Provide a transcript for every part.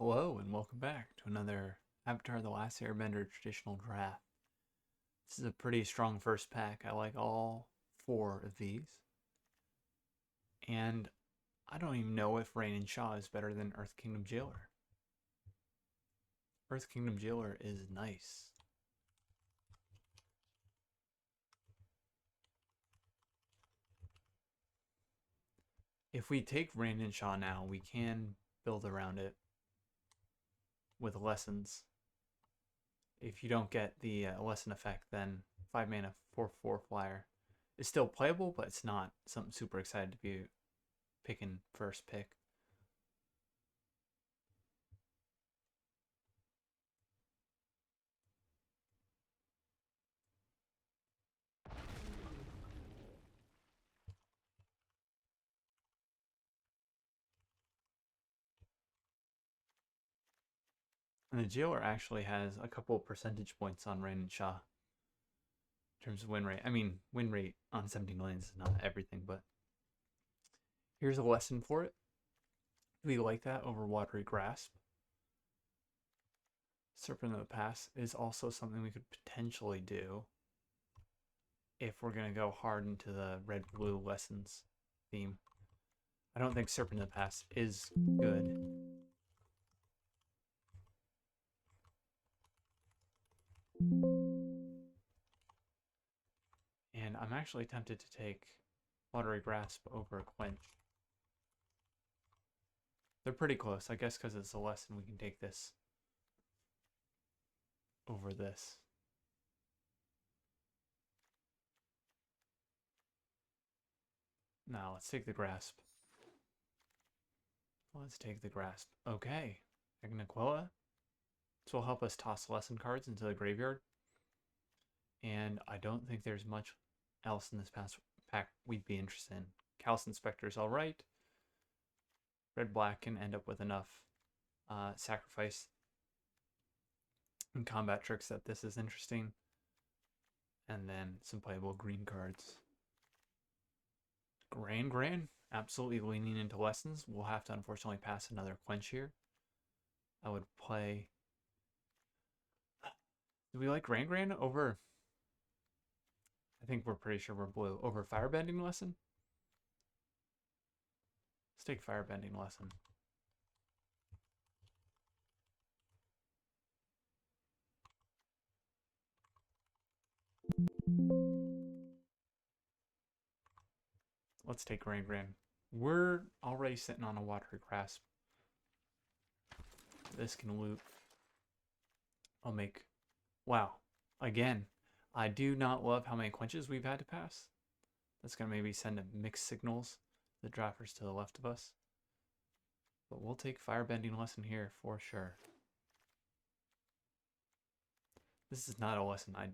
Hello and welcome back to another Avatar: The Last Airbender traditional draft. This is a pretty strong first pack. I like all four of these. And I don't even know if Rain and Shaw is better than Earth Kingdom Jailer. Earth Kingdom Jailer is nice. If we take Rain and Shaw now, we can build around it with lessons. If you don't get the lesson effect, then 5 mana 4/4 flyer is still playable, but it's not something super excited to be picking first pick. And the Jailer actually has a couple percentage points on Rain and Shaw in terms of win rate. I mean, win rate on 17 lanes is not everything, but here's a lesson for it. Do we like that over Watery Grasp? Serpent of the Past is also something we could potentially do if we're going to go hard into the red-blue lessons theme. I don't think Serpent of the Past is good. And I'm actually tempted to take Watery Grasp over Quench. They're pretty close, I guess, because it's a lesson. We can take this over this. Now, let's take the Grasp. Let's take the Grasp. Okay. Agnaquilla. This will help us toss lesson cards into the graveyard. And I don't think there's much else in this pack we'd be interested in. Callous Inspector is alright. Red-black can end up with enough sacrifice and combat tricks that this is interesting. And then some playable green cards. Gran, absolutely leaning into lessons. We'll have to unfortunately pass another Quench here. I would play... Do we like Gran over... I think we're pretty sure we're blue. Over Firebending Lesson? Let's take Firebending Lesson. Let's take Gran. We're already sitting on a Watery Grasp. This can loop. I'll make... Wow. Again, I do not love how many Quenches we've had to pass. That's going to maybe send mixed signals to the drafters to the left of us. But we'll take Firebending Lesson here for sure. This is not a lesson I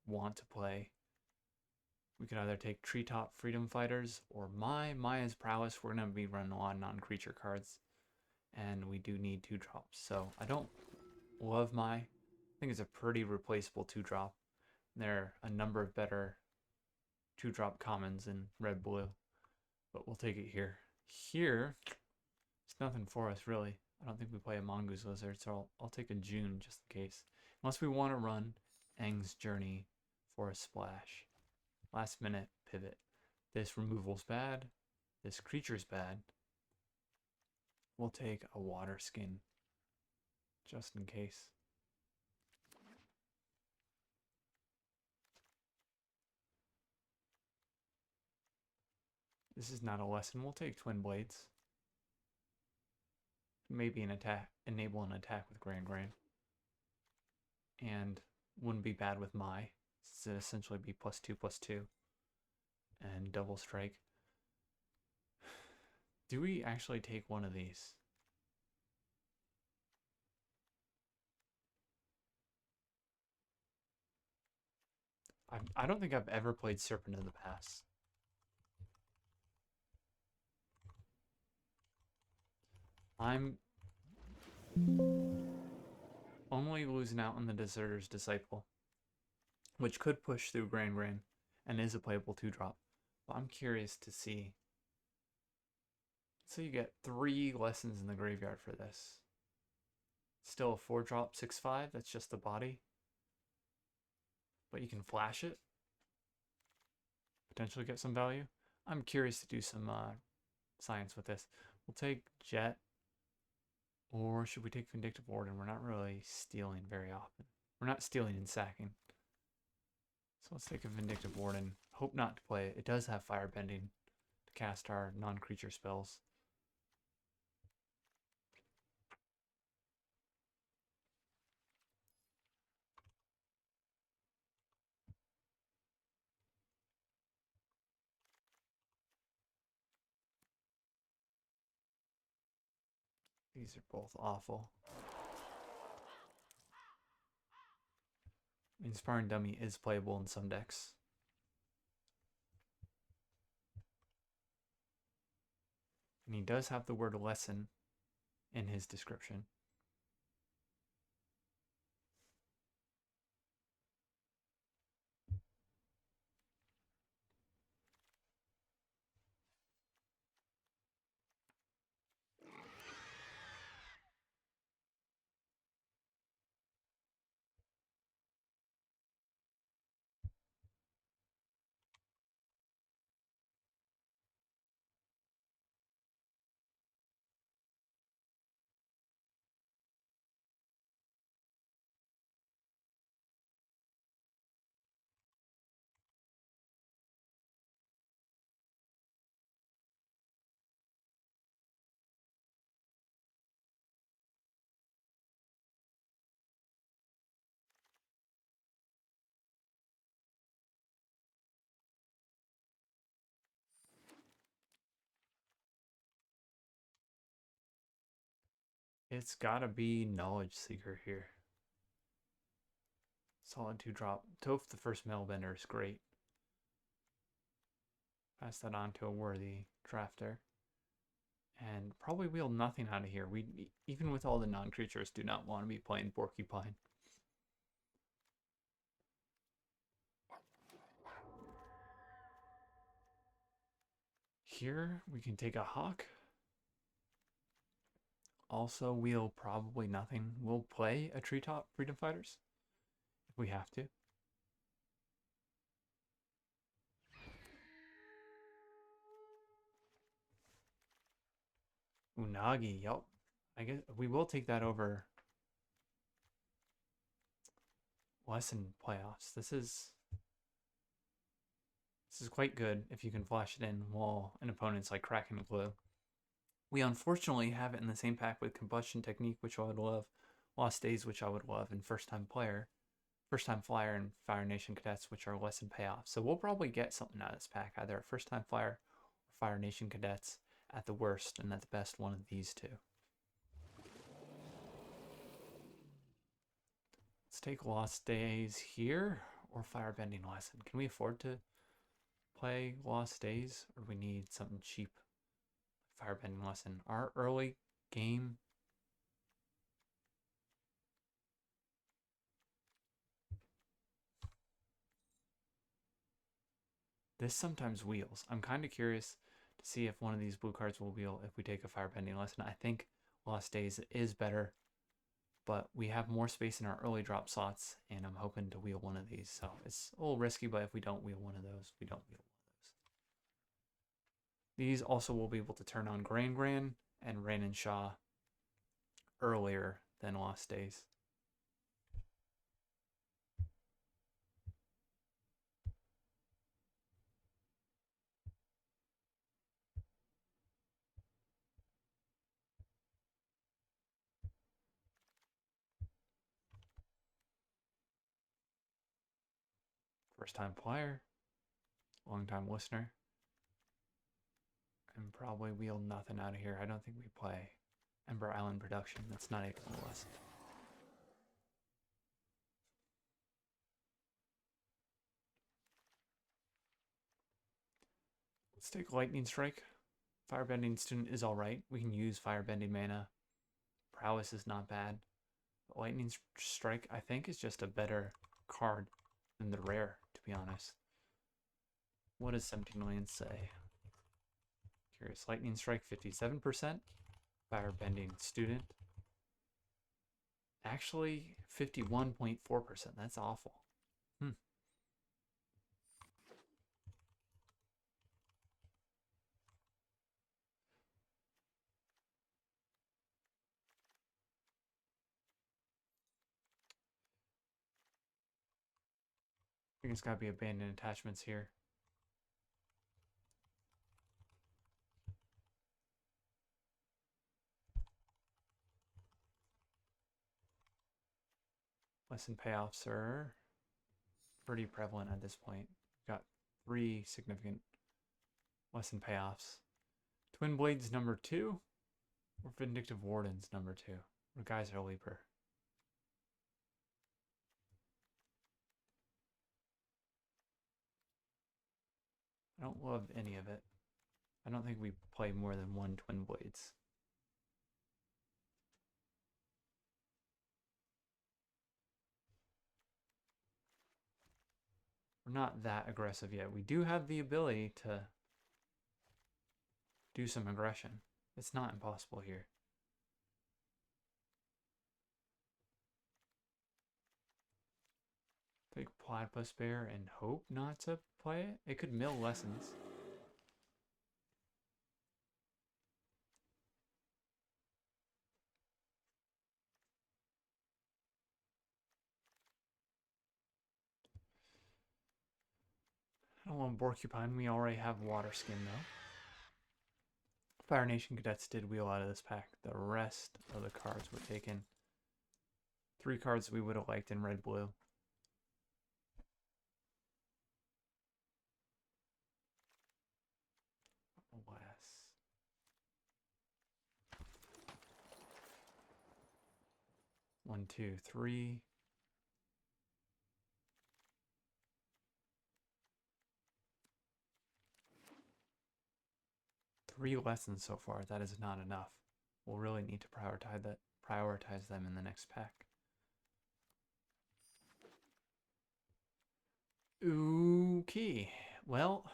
want to play. We could either take Treetop Freedom Fighters or Maya's Prowess. We're going to be running a lot of non-creature cards. And we do need 2-drops. So I don't love Mai. I think it's a pretty replaceable 2-drop. There are a number of better 2-drop commons in red-blue. But we'll take it here. Here, it's nothing for us really. I don't think we play a Mongoose Lizard, so I'll take a June just in case. Unless we want to run Aang's Journey for a splash. Last minute pivot. This removal's bad. This creature's bad. We'll take a Water Skin just in case. This is not a lesson. We'll take Twin Blades. Maybe an attack, enable an attack with Gran. And wouldn't be bad with Mai. This would essentially be +2/+2. And double strike. Do we actually take one of these? I don't think I've ever played Serpent of the Past. I'm only losing out on the Deserter's Disciple, which could push through Gran and is a playable 2-drop. But I'm curious to see. So you get 3 lessons in the graveyard for this. Still a 4-drop 6/5. That's just the body. But you can flash it. Potentially get some value. I'm curious to do some science with this. We'll take Jet. Or should we take Vindictive Warden? We're not really stealing very often. We're not stealing and sacking. So let's take a Vindictive Warden. Hope not to play it. It does have Firebending to cast our non-creature spells. These are both awful. Inspiring Dummy is playable in some decks. And he does have the word lesson in his description. It's gotta be Knowledge Seeker here. Solid 2-drop. Toph the first Metalbender is great. Pass that on to a worthy drafter. And probably wheel nothing out of here. We, even with all the non-creatures, do not want to be playing Porcupine. Here, we can take a Hawk. Also, we'll probably nothing. We'll play a Treetop Freedom Fighters if we have to. Unagi, yup. I guess we will take that over Lesson playoffs. This is quite good if you can flash it in while an opponent's like cracking the glue. We unfortunately have it in the same pack with Combustion Technique, which I would love, Lost Days, which I would love, and First Time Flyer, and Fire Nation Cadets, which are lesson payoffs. So we'll probably get something out of this pack, either a First Time Flyer or Fire Nation Cadets at the worst, and at the best, one of these two. Let's take Lost Days here or Firebending Lesson. Can we afford to play Lost Days, or we need something cheap? Firebending Lesson. Our early game. This sometimes wheels. I'm kind of curious to see if one of these blue cards will wheel if we take a Firebending Lesson. I think Lost Days is better, but we have more space in our early drop slots, and I'm hoping to wheel one of these. So it's a little risky, but if we don't wheel one of those, we don't wheel one of those. These also will be able to turn on Gran and Rain and Shaw earlier than Lost Days. First time player, long time listener, and probably wheel nothing out of here. I don't think we play Ember Island Production. That's not even a lesson. Let's take Lightning Strike. Firebending Student is alright. We can use Firebending mana. Prowess is not bad. But Lightning Strike, I think, is just a better card than the rare, to be honest. What does 17 million say? Curious. Lightning Strike 57%. Firebending Student Actually, 51.4%. That's awful. Hmm. I think it's got to be abandoned attachments here. Lesson payoffs are pretty prevalent at this point. We've got 3 significant lesson payoffs. Twin Blades number 2 or Vindictive Wardens number 2 or Geyser Leaper. I don't love any of it. I don't think we play more than 1 Twin Blades. We're not that aggressive yet. We do have the ability to do some aggression. It's not impossible here. Take Platypus Bear and hope not to play it? It could mill lessons. I don't want Porcupine. We already have Water Skin though. Fire Nation Cadets did wheel out of this pack. The rest of the cards were taken. 3 cards we would have liked in red-blue. Alas. One, two, three. Three lessons so far. That is not enough. We'll really need to prioritize them in the next pack. Okay. Well,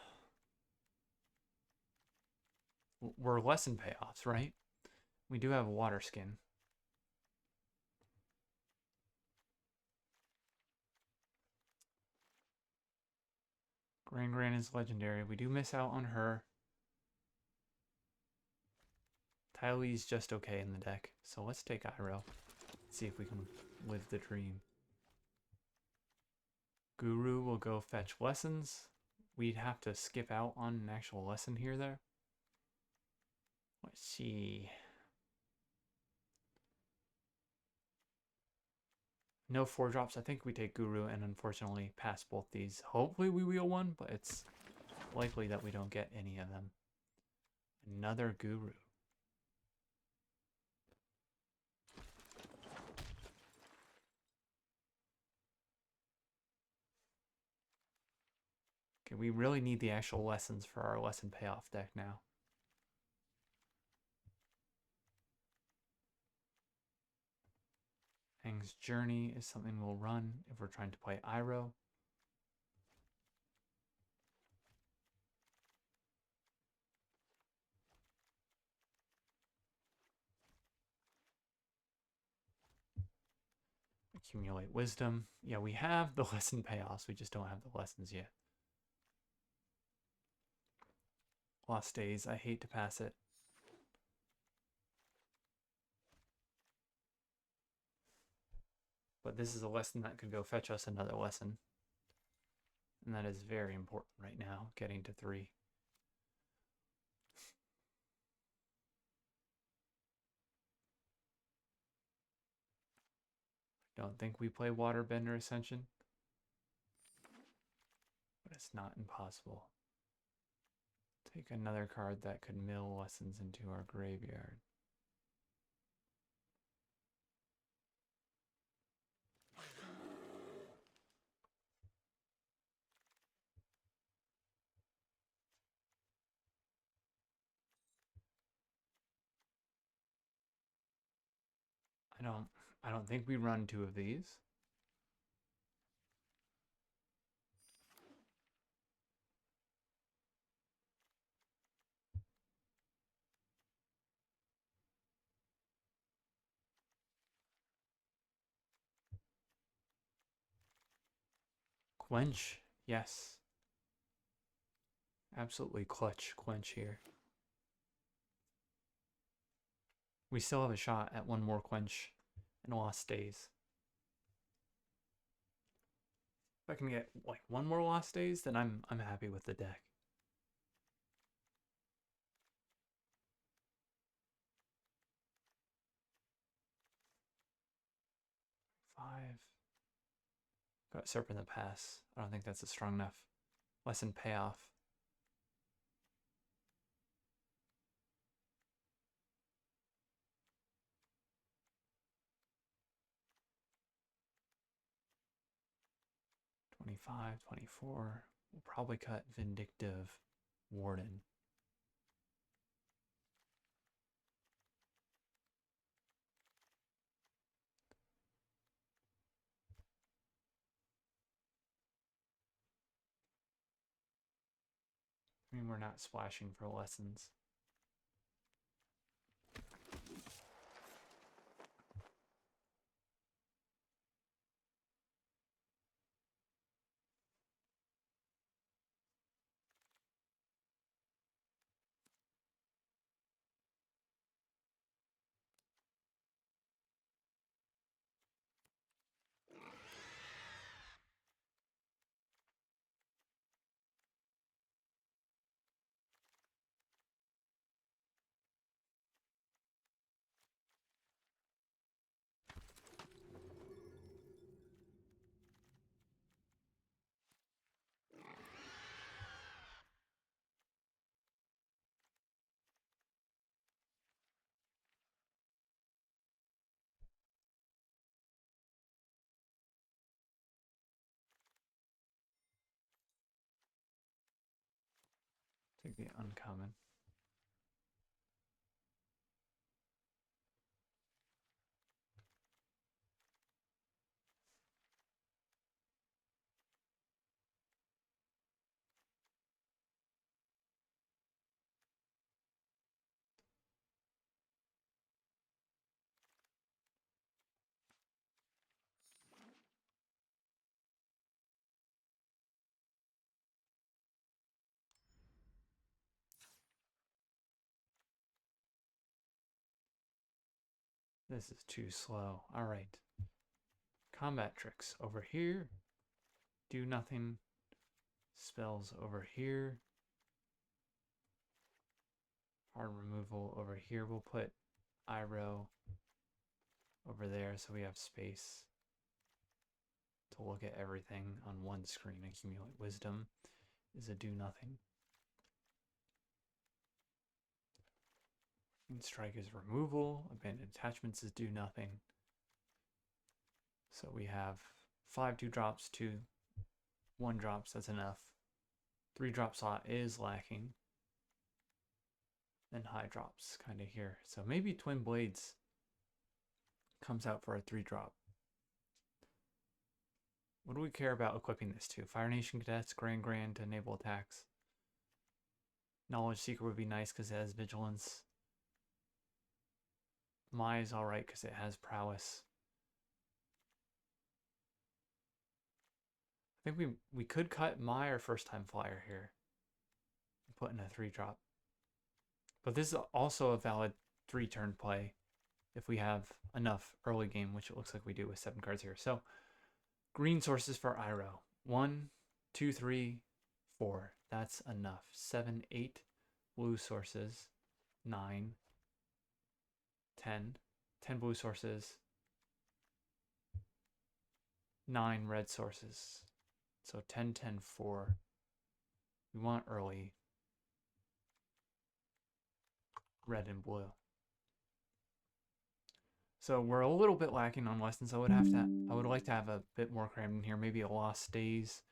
we're lesson payoffs, right? We do have Water Skin. Gran is legendary. We do miss out on her. Tylee's just okay in the deck. So let's take Iroh. See if we can live the dream. Guru will go fetch lessons. We'd have to skip out on an actual lesson here there. Let's see. No 4-drops. I think we take Guru and unfortunately pass both these. Hopefully we wheel one, but it's likely that we don't get any of them. Another Guru. Okay, we really need the actual lessons for our lesson payoff deck now. Aang's Journey is something we'll run if we're trying to play Iroh. Accumulate Wisdom. Yeah, we have the lesson payoffs. We just don't have the lessons yet. Lost Days. I hate to pass it. But this is a lesson that could go fetch us another lesson. And that is very important right now, getting to 3. Don't think we play Waterbender Ascension. But it's not impossible. Take another card that could mill lessons into our graveyard. I don't think we run 2 of these. Quench, yes. Absolutely clutch quench here. We still have a shot at one more quench in Lost Days. If I can get like one more Lost Days, then I'm happy with the deck. Five. Got Serpent the Pass. I don't think that's a strong enough lesson payoff. $25, $24. We'll probably cut Vindictive Warden. I mean, we're not splashing for lessons. Take the uncommon. This is too slow. All right. Combat tricks over here. Do nothing. Spells over here. Hard removal over here. We'll put Iroh over there so we have space to look at everything on one screen. Accumulate Wisdom is a do nothing. Strike is removal. Abandoned Attachments is do nothing. So we have 5 2-drops, 2 1-drops. That's enough. 3-drop slot is lacking. Then high drops kind of here. So maybe Twin Blades comes out for a 3-drop. What do we care about equipping this to? Fire Nation Cadets, Grand to enable attacks. Knowledge Seeker would be nice because it has Vigilance. Mai is alright because it has Prowess. I think we could cut Mai or First Time Flyer here. Put in a 3-drop. But this is also a valid 3-turn play if we have enough early game, which it looks like we do with 7 cards here. So, green sources for Iroh. 1, 2, 3, 4. That's enough. 7, 8 blue sources. 9, 10. 10 blue sources. 9 red sources. So 10, 10, 4. We want early red and blue. So we're a little bit lacking on lessons. I would like to have a bit more crammed in here. Maybe a Lost Days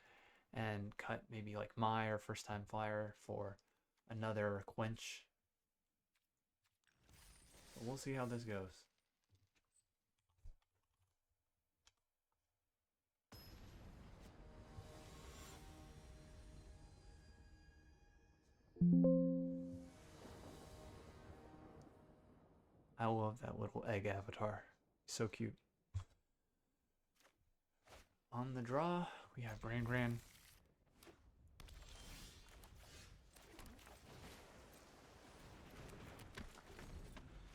and cut maybe like Mai or First Time Flyer for another quench. But we'll see how this goes. I love that little egg avatar. So cute. On the draw, We have Gran.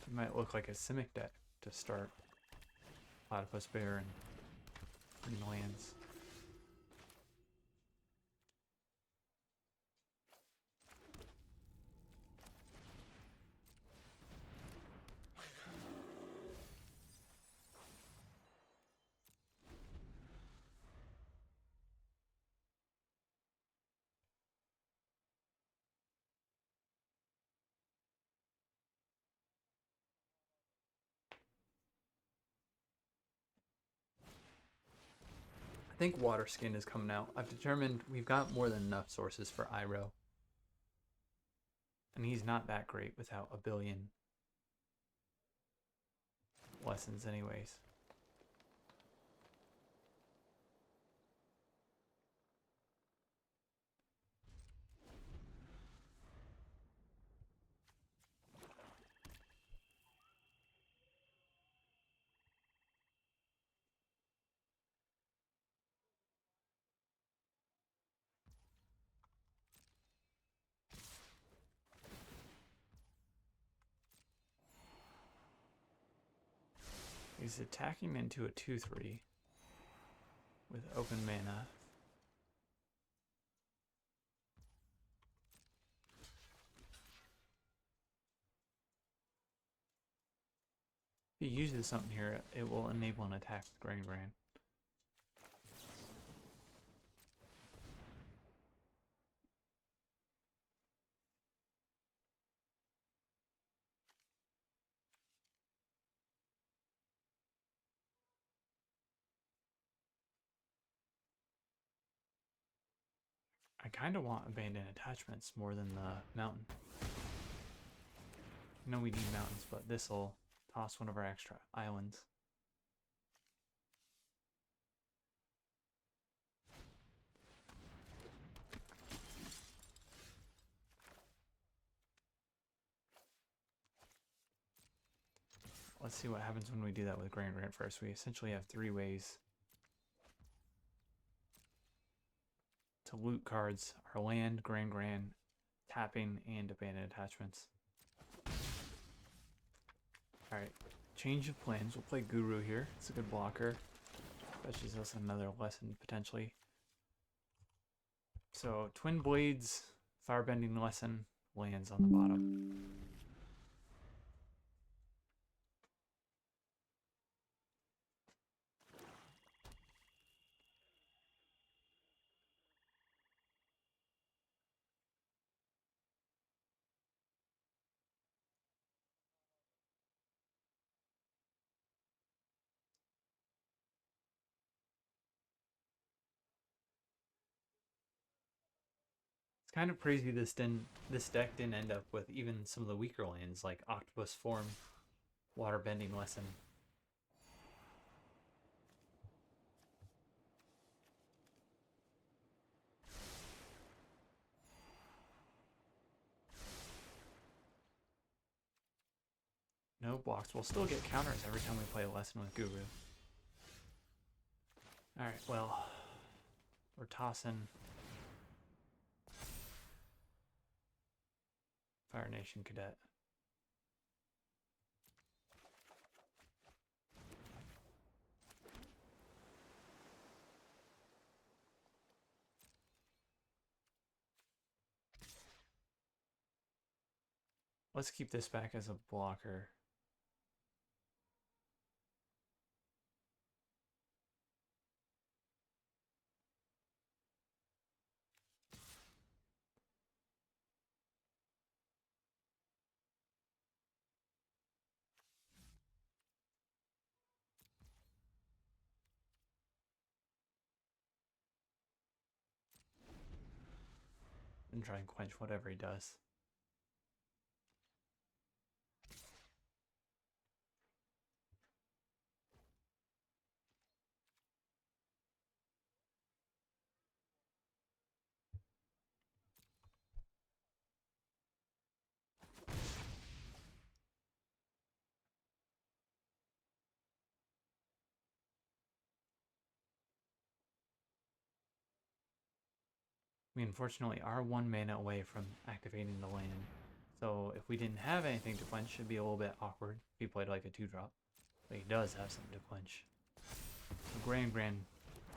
It might look like a Simic deck to start. Platypus Bear and Green Lands. I think Water Skin is coming out. I've determined we've got more than enough sources for Iroh. And he's not that great without a billion lessons anyways. He's attacking into a 2/3 with open mana. If he uses something here, it will enable an attack with Gran. I kind of want abandoned attachments more than the mountain. I know we need mountains, but this will toss one of our extra islands. Let's see what happens when we do that with Gran first. We essentially have 3 ways to loot cards: our land, Gran, tapping, and abandoned attachments. Alright, change of plans. We'll play Guru here. It's a good blocker. Fetches us another lesson, potentially. So, Twin Blades, Firebending Lesson, lands on the bottom. It's kind of crazy this deck didn't end up with even some of the weaker lands like Octopus Form, Waterbending Lesson. No blocks. We'll still get counters every time we play a lesson with Guru. Alright, well, we're tossing Fire Nation Cadet. Let's keep this back as a blocker. And try and quench whatever he does. We unfortunately are 1 mana away from activating the land. So if we didn't have anything to quench, it'd be a little bit awkward if he played like a 2-drop. But he does have something to quench. So Grand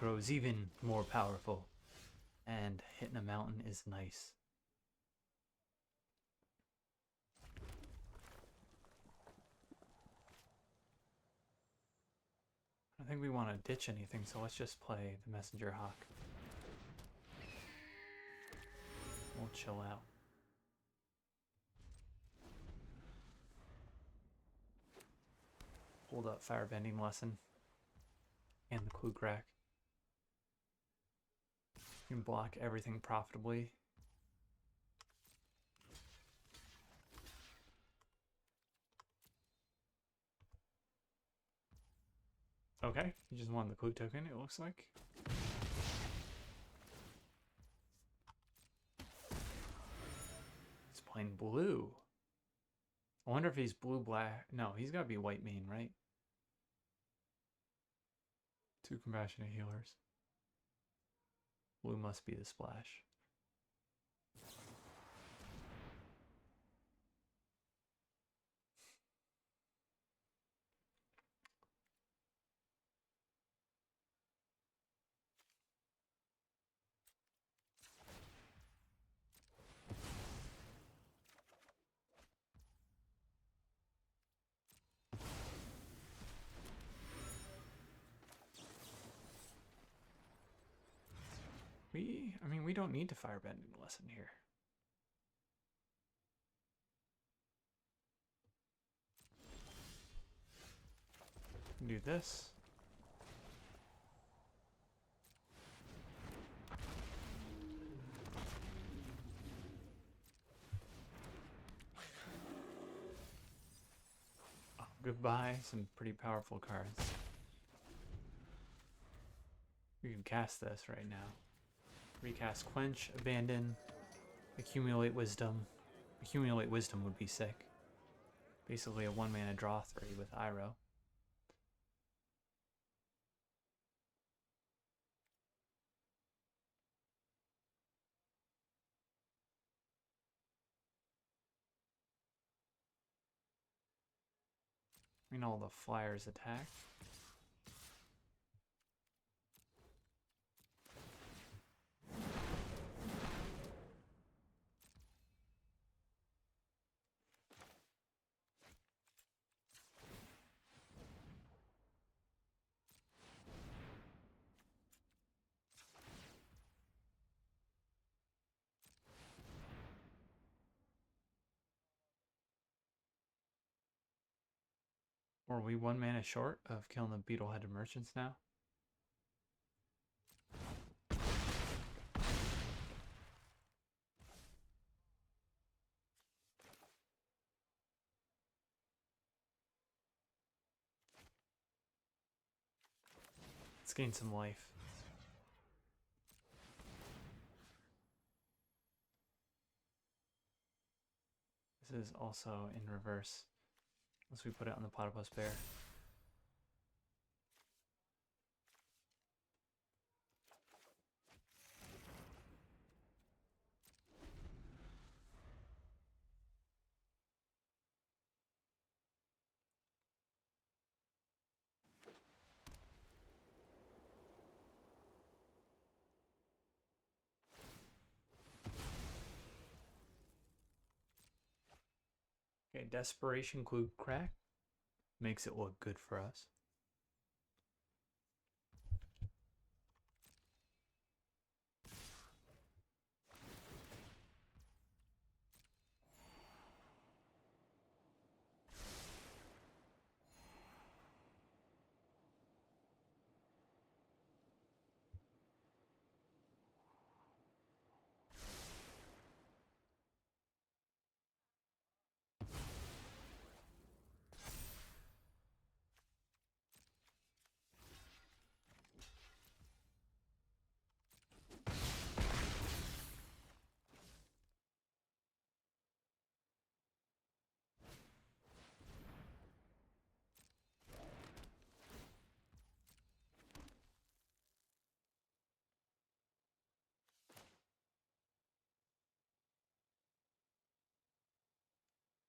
grows even more powerful. And hitting a mountain is nice. I don't think we want to ditch anything, so let's just play the Messenger Hawk. We'll chill out. Hold up Firebending Lesson. And the Clue Crack. You can block everything profitably. Okay, you just wanted the Clue token, it looks like. He's playing blue. I wonder if he's blue-black. No, he's got to be white main, right? 2 Compassionate Healers. Blue must be the splash. We don't need to Firebending Lesson here. Do this. Oh, goodbye, some pretty powerful cards. We can cast this right now. Recast Quench, Abandon, Accumulate Wisdom. Accumulate Wisdom would be sick. Basically a 1-mana draw 3 with Iroh. I mean, all the flyers attack. Or are we 1 mana short of killing the Beetle-headed Merchants now? Let's gain some life. This is also in reverse. Unless we put it on the Platypus Bear. Okay, Desperation Clue Crack makes it look good for us.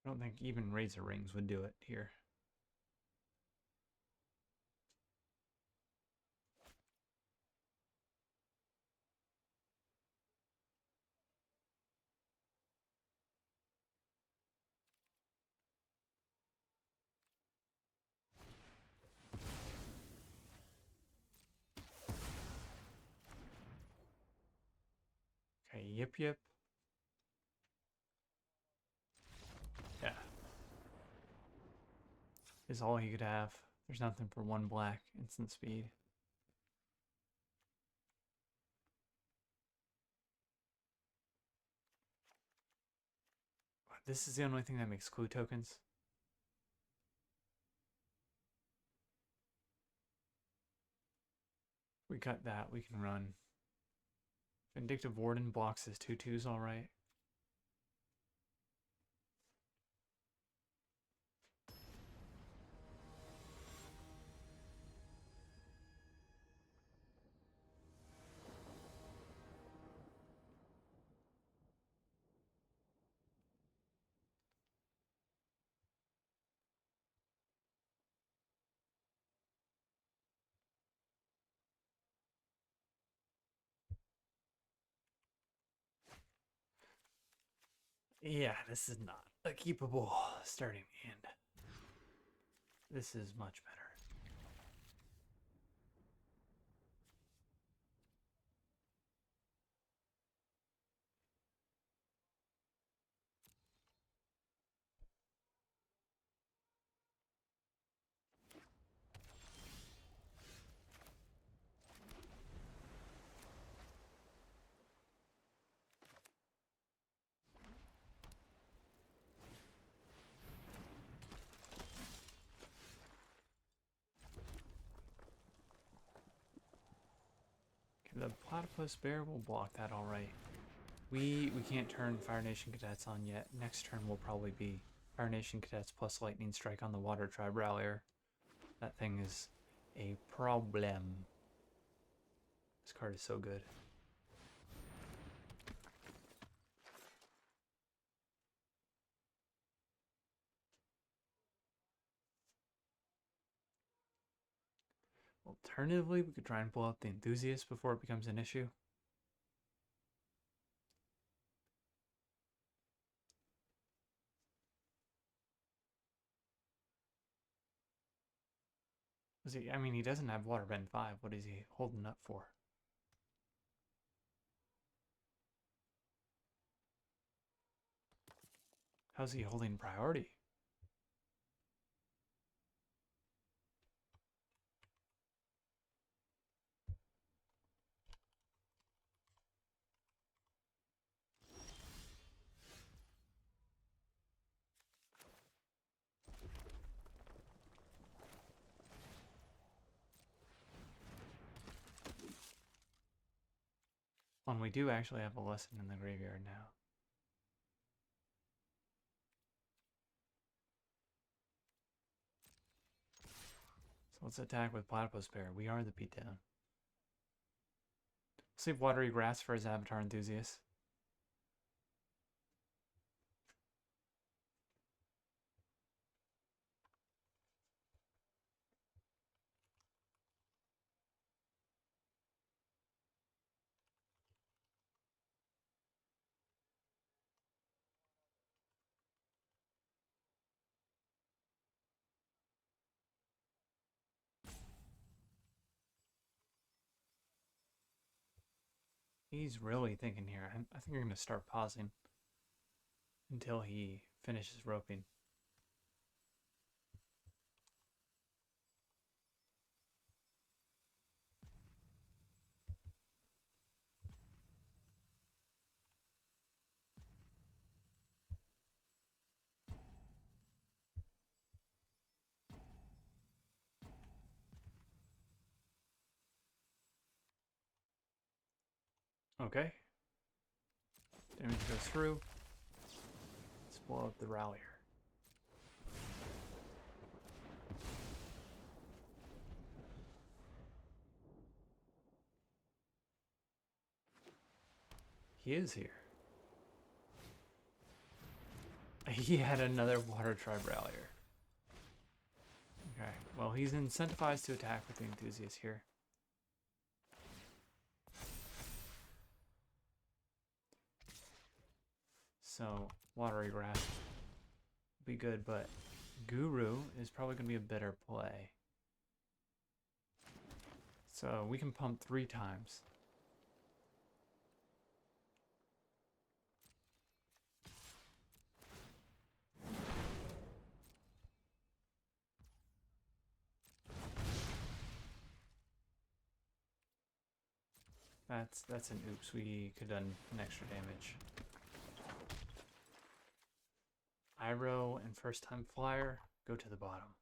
I don't think even Razor Rings would do it here. Okay, Yip Yip. Yeah. Is all he could have. There's nothing for 1 black, instant speed. This is the only thing that makes clue tokens. We got that, we can run. Vindictive Warden blocks his 2/2s alright. Yeah, this is not a keepable starting hand. This is much better. The Platypus Bear will block that alright. We can't turn Fire Nation Cadets on yet. Next turn will probably be Fire Nation Cadets plus Lightning Strike on the Water Tribe Rallier. That thing is a problem. This card is so good. Alternatively, we could try and pull out the Enthusiast before it becomes an issue. I mean, he doesn't have Waterbend 5. What is he holding up for? How's he holding priority? Well, we do actually have a lesson in the graveyard now. So let's attack with Platypus Bear. We are the beatdown. Save Watery Grass for his Avatar Enthusiast. He's really thinking here. I think you're going to start pausing until he finishes roping. Okay. Damage goes through. Let's blow up the Rallier. He is here. He had another water tribe rallier. Okay, well, he's incentivized to attack with the enthusiast here. So, watery grass will be good, but Guru is probably going to be a better play. So, we can pump 3 times. That's an oops. We could have done an extra damage. Iro and first time flyer go to the bottom.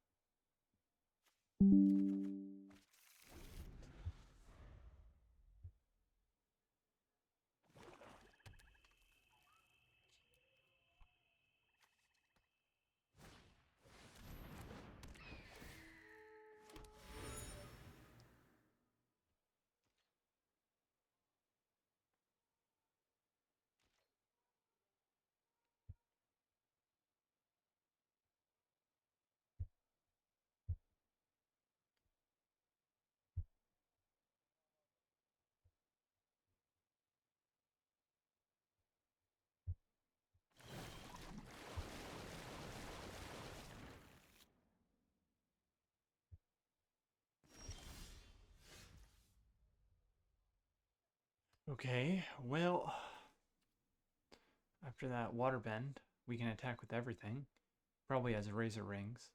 Okay, well, after that water bend, we can attack with everything. Probably has razor rings.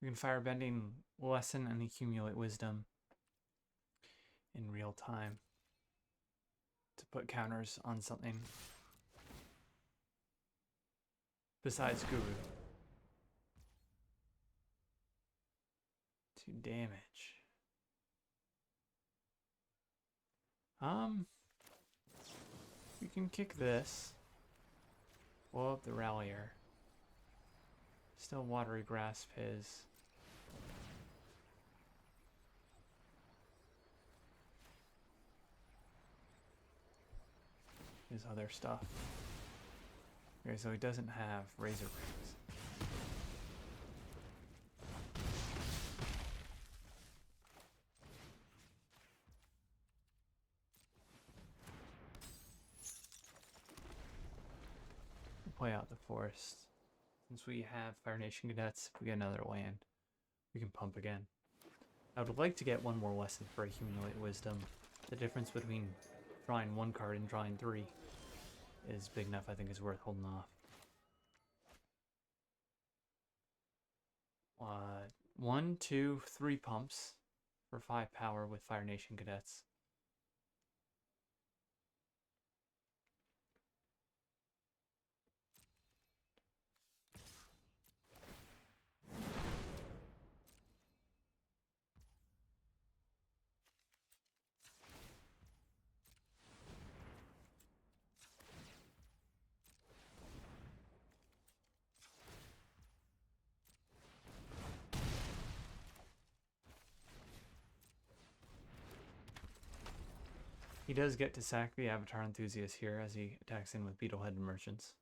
We can fire bending lesson and accumulate wisdom in real time to put counters on something besides Guru. 2 damage. We can kick this. Blow up the rallier. Still watery grasp his other stuff. Okay, so he doesn't have razor rings. We'll play out the forest. Since we have Fire Nation Cadets, we get another land. We can pump again. I would like to get one more lesson for Accumulate Wisdom. The difference between drawing 1 card and drawing 3 is big enough, I think it's worth holding off. 1, 2, 3 pumps for 5 power with Fire Nation Cadets. He does get to sack the Avatar Enthusiast here as he attacks in with Beetlehead and Merchants.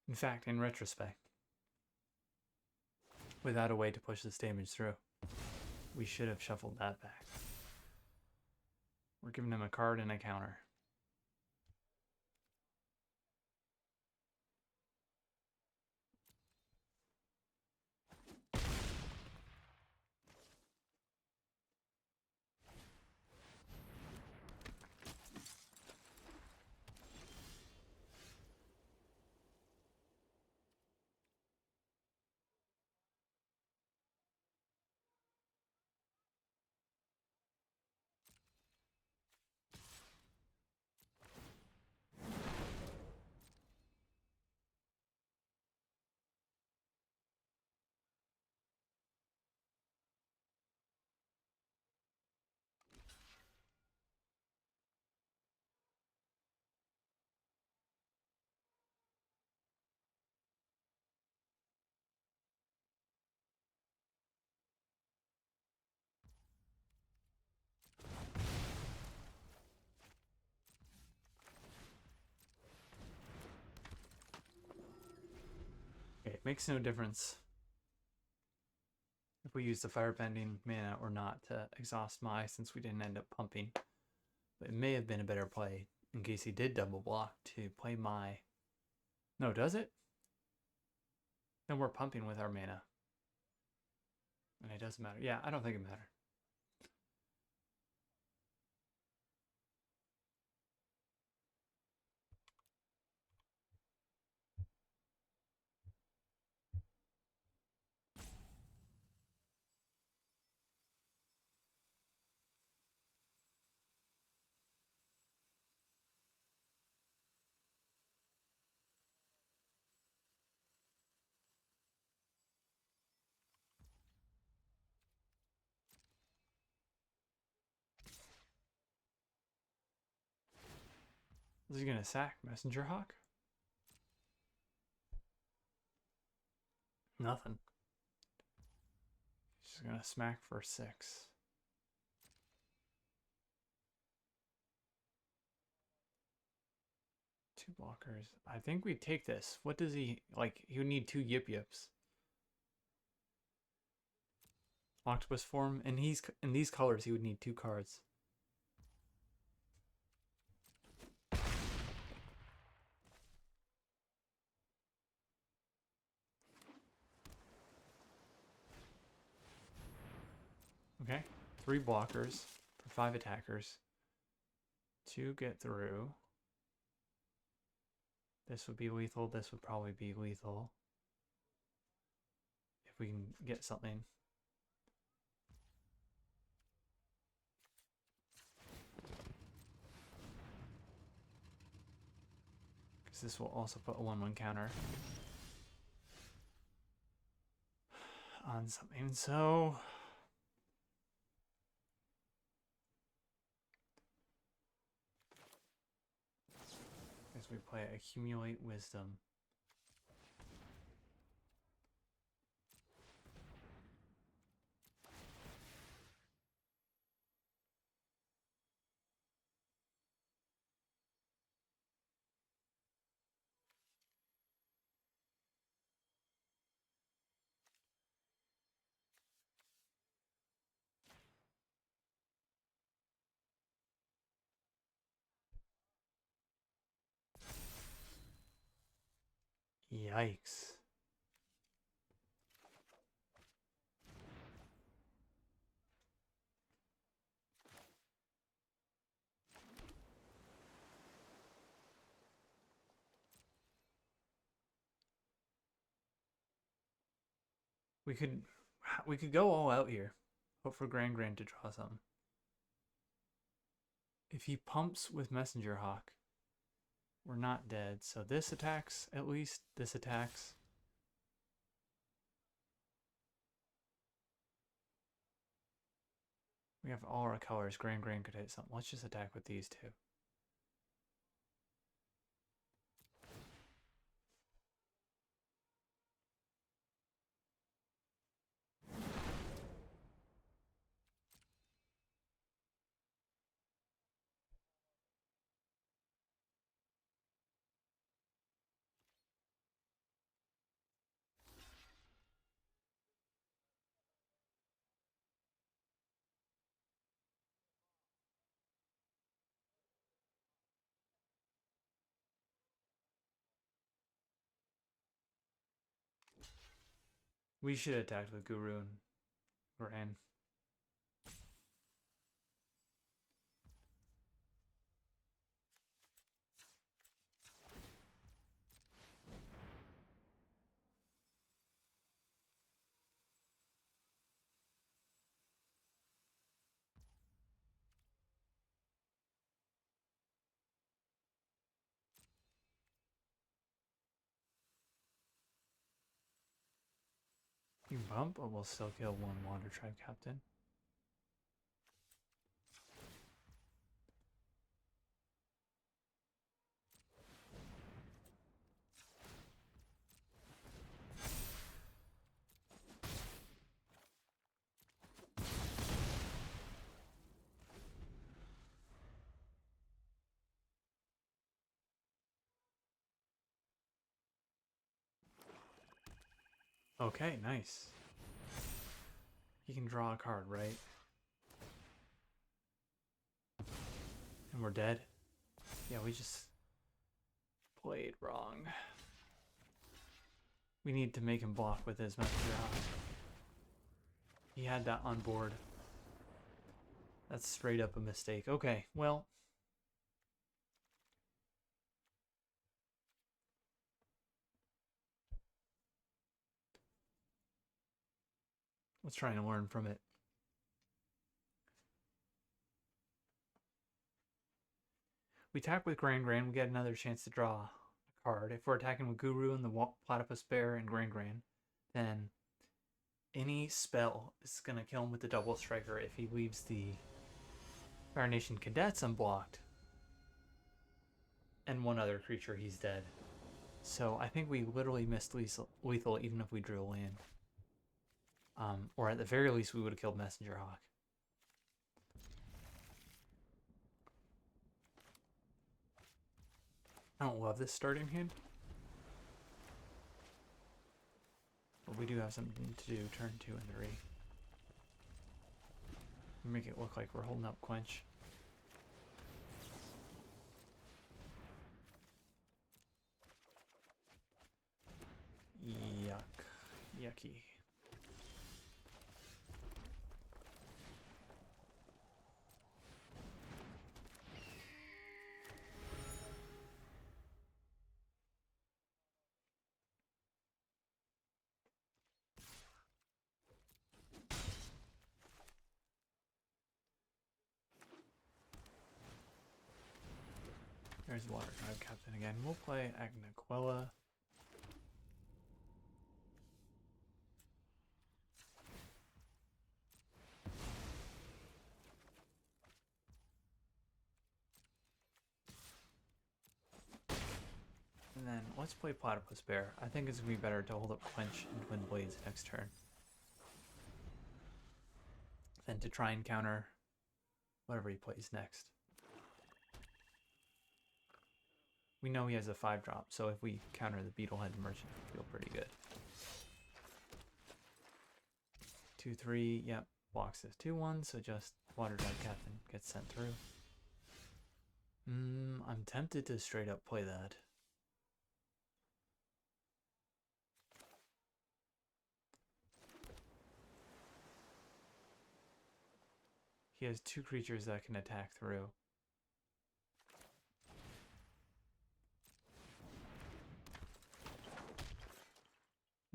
In fact, in retrospect, without a way to push this damage through, we should have shuffled that back. We're giving him a card and a counter. makes no difference if we use the firebending mana or not to exhaust Mai, since we didn't end up pumping. But it may have been a better play in case he did double block to play Mai. No, does it? Then we're pumping with our mana. And it doesn't matter. Yeah, I don't think it matters. Is he gonna sack Messenger Hawk? Nothing. He's just gonna smack for 6. Two blockers. I think we take this. What does he like? He would need 2 Yip Yips. Octopus form, and he's in these colors. He would need 2 cards. Okay, 3 blockers for 5 attackers. 2 get through. This would be lethal. This would probably be lethal. If we can get something. Because this will also put a 1/1 counter on something. So as we play Accumulate Wisdom. Yikes. We could go all out here. Hope for Grand to draw something. If he pumps with Messenger Hawk, we're not dead. So this attacks, at least. This attacks. We have all our colors. Grand could hit something. Let's just attack with these 2. We should attack with Guru and Gran. You bump, but we'll still kill 1 Water Tribe Captain. Okay, nice. He can draw a card, right? And we're dead. Yeah, we just played wrong. We need to make him block with his messenger hawk. He had that on board. That's straight up a mistake. Okay, well. Let's try and learn from it. We attack with Grand Grand, we get another chance to draw a card. If we're attacking with Guru and the Platypus Bear and Grand Grand, then any spell is going to kill him with the double striker if he leaves the Fire Nation Cadets unblocked. And one other creature, he's dead. So I think we literally missed lethal even if we drew a land. Or at the very least, we would have killed Messenger Hawk. I don't love this starting hand. But we do have something to do turn 2 and 3. Make it look like we're holding up Quench. Yuck. Yucky. There's Water Tribe Captain again. We'll play Agnaquella. And then let's play Platypus Bear. I think it's going to be better to hold up Quench and Twin Blades next turn than to try and counter whatever he plays next. We know he has a 5-drop, so if we counter the Beetlehead Merchant, we feel pretty good. 2-3, yep, blocks this 2-1, so just Water Drive Captain gets sent through. I'm tempted to straight up play that. He has 2 creatures that can attack through.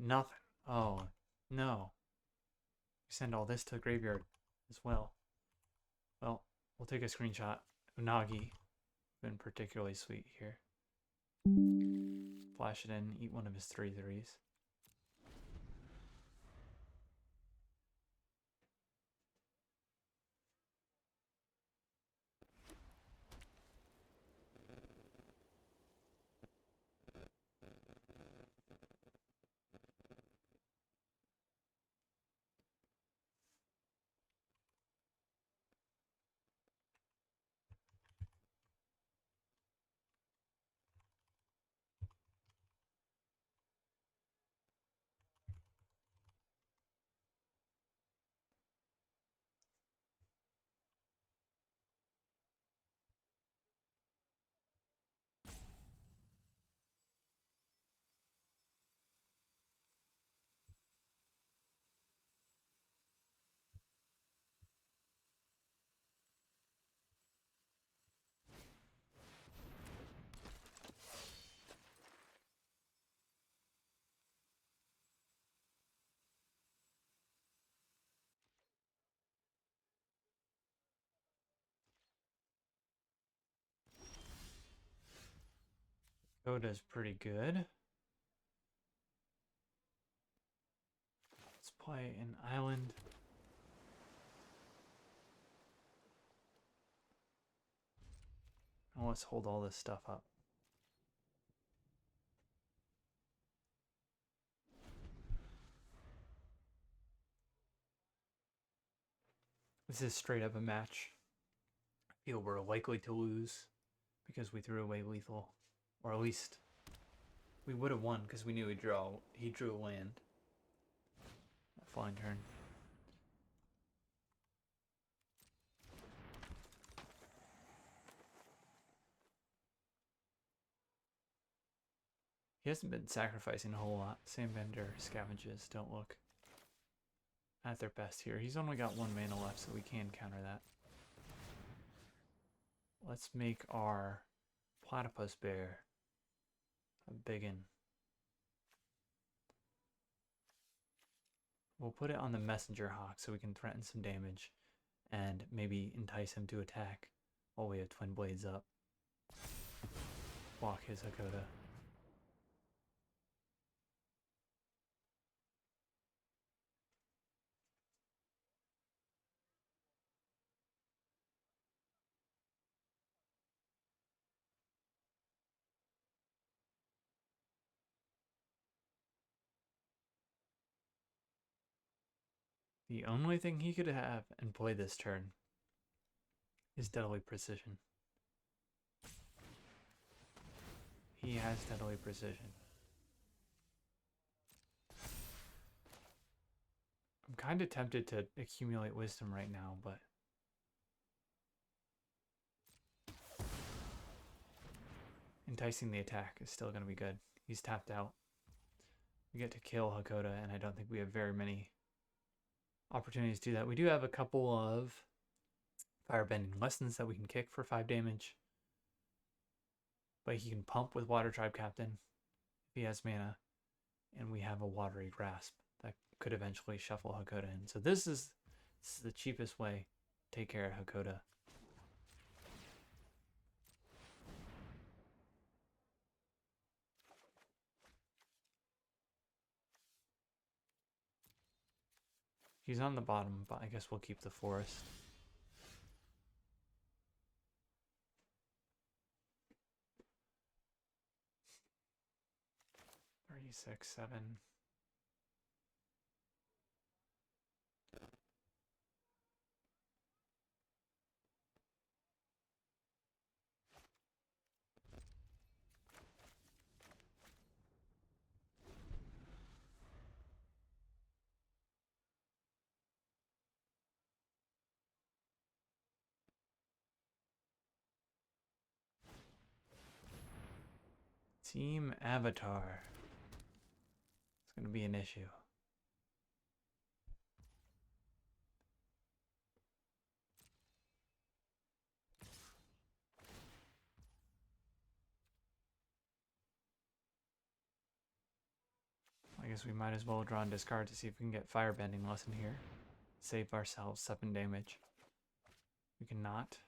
Nothing. Oh, no. We send all this to the graveyard as well. Well, we'll take a screenshot. Unagi. Been particularly sweet here. Flash it in, eat one of his 3/3s. Coda's pretty good. Let's play an island. And let's hold all this stuff up. This is straight up a match. I feel we're likely to lose because we threw away lethal. Or at least we would have won because we knew he drew a land. flying turn. He hasn't been sacrificing a whole lot. Same vendor scavenges don't look at their best here. He's only got 1 mana left, so we can counter that. Let's make our platypus bear a biggin. We'll put it on the messenger hawk so we can threaten some damage and maybe entice him to attack while we have twin blades up. Block his Hakoda. The only thing he could have and play this turn is Deadly Precision. He has Deadly Precision. I'm kind of tempted to accumulate Wisdom right now, but enticing the attack is still going to be good. He's tapped out. We get to kill Hakoda, and I don't think we have very many opportunities to do that. We do have a couple of firebending lessons that we can kick for 5 damage. But he can pump with Water Tribe Captain if he has mana. And we have a Watery Grasp that could eventually shuffle Hakoda in. So this is the cheapest way to take care of Hakoda. He's on the bottom, but I guess we'll keep the forest. Three, 6, 7. Team Avatar. It's going to be an issue. I guess we might as well draw and discard to see if we can get Firebending Lesson here. Save ourselves 7 damage. We cannot.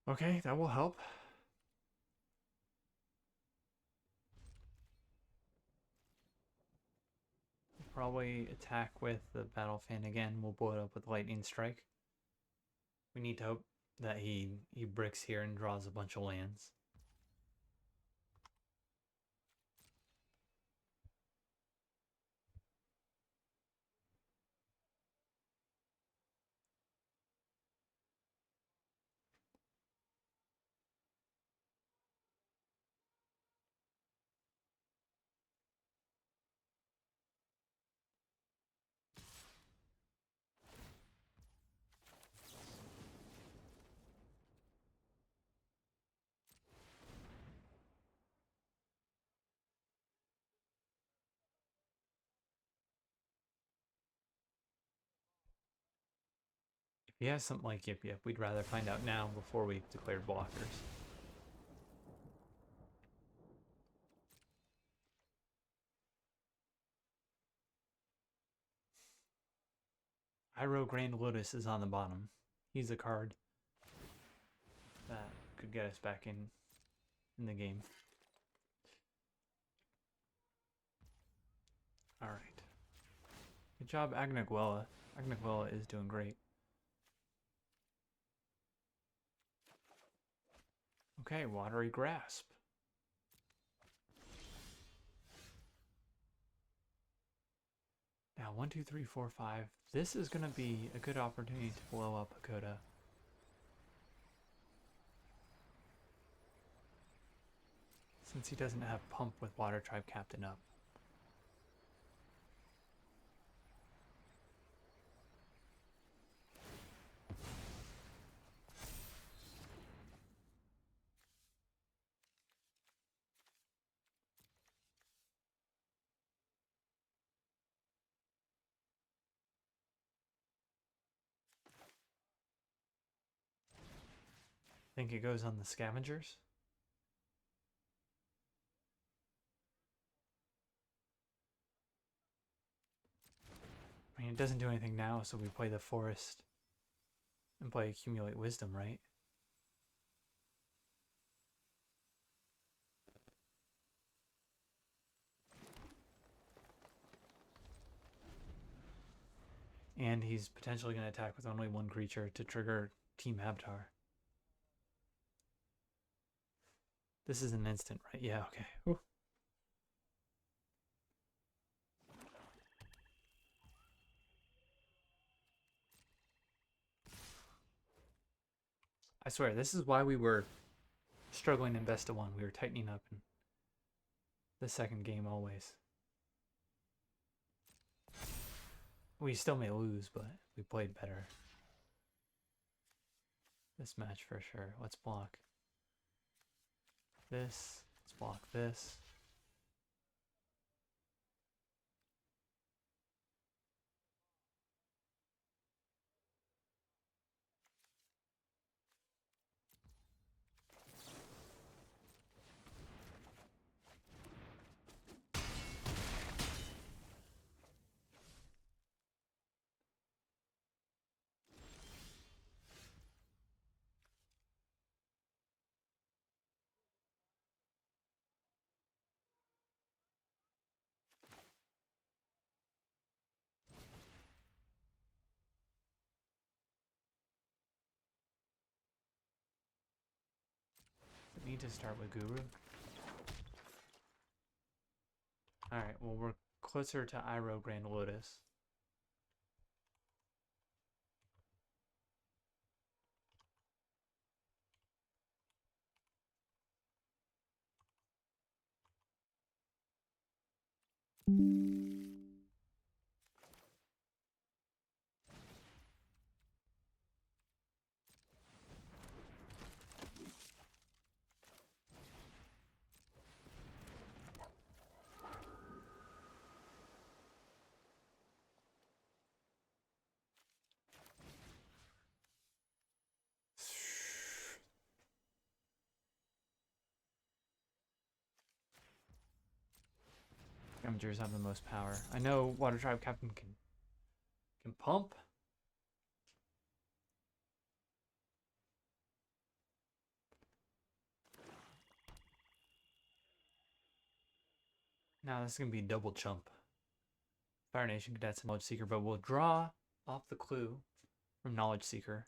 Okay, that will help. We'll probably attack with the Battle Fan again. We'll blow it up with Lightning Strike. We need to hope that he bricks here and draws a bunch of lands. If he has something like Yip Yip, we'd rather find out now before we've declared blockers. Iroh Grand Lotus is on the bottom. He's a card that could get us back in the game. Alright. Good job, Agnaguela. Agnaguela is doing great. Okay, Watery Grasp. Yeah, 1, 2, 3, 4, 5. This is going to be a good opportunity to blow up Hakoda. Since he doesn't have Pump with Water Tribe Captain up. Think it goes on the Scavengers? I mean, it doesn't do anything now, so we play the Forest and play Accumulate Wisdom, right? And he's potentially going to attack with only one creature to trigger Team Avatar. This is an instant, right? Yeah, okay. Ooh. I swear, this is why we were struggling in best of one. We were tightening up in the second game always. We still may lose, but we played better. This match for sure. Let's block this. Let's block this. Need to start with Guru. Alright, well, we're closer to Iroh Grand Lotus. Scavengers have the most power. I know Water Tribe Captain can pump. Now this is gonna be double chump. Fire Nation Cadets and Knowledge Seeker, but we'll draw off the clue from Knowledge Seeker.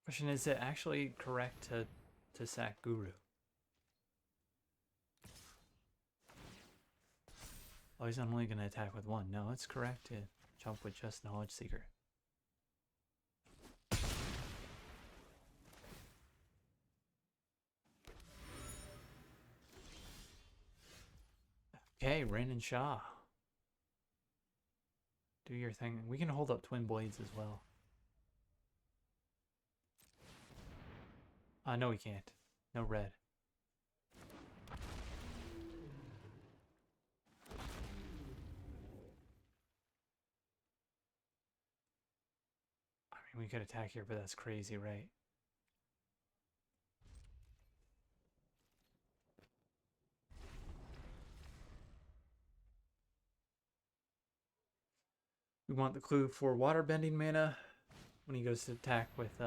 Question, is it actually correct to sack Guru? Oh, he's only going to attack with one. No, it's correct to jump with just Knowledge Seeker. Okay, Rin and Shaw. Do your thing. We can hold up Twin Blades as well. No, we can't. No red. I mean, we could attack here, but that's crazy, right? We want the clue for water bending mana. When he goes to attack with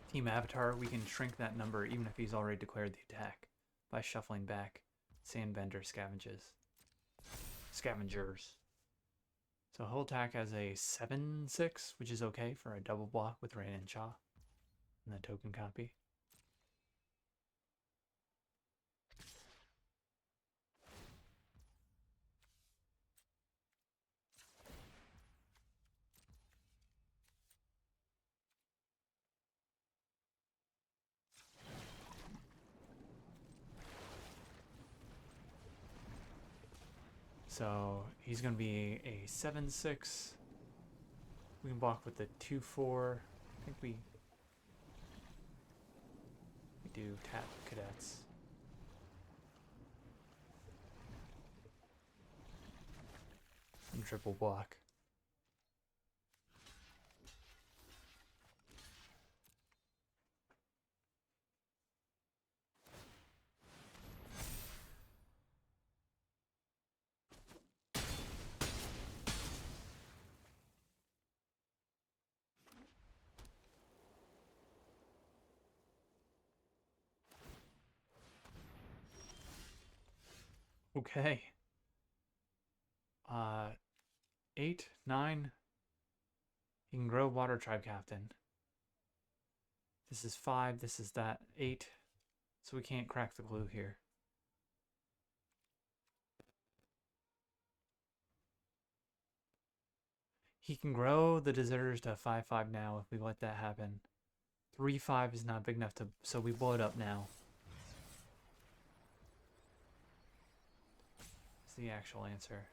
Team Avatar, we can shrink that number even if he's already declared the attack by shuffling back Sandbender Scavengers. So he'll attack as a 7/6, which is okay for a double block with Rain and Shaw. in the token copy. So he's going to be a 7/6. We can block with the 2/4. I think we do tap cadets. And triple block. Okay. 8, 9. He can grow Water Tribe Captain. This is 5, this is that 8. So we can't crack the glue here. He can grow the deserters to 5/5 now if we let that happen. 3/5 is not big enough to, so we blow it up now. That's the actual answer.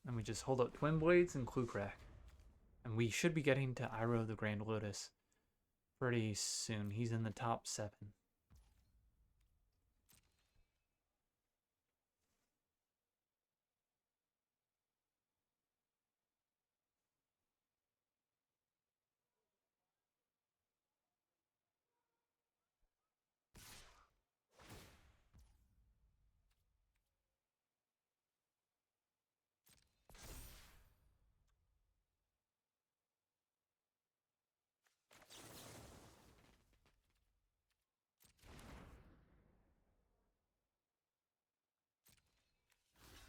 And we just hold up Twin Blades and Clue Crack. And we should be getting to Iroh the Grand Lotus pretty soon. He's in the top 7.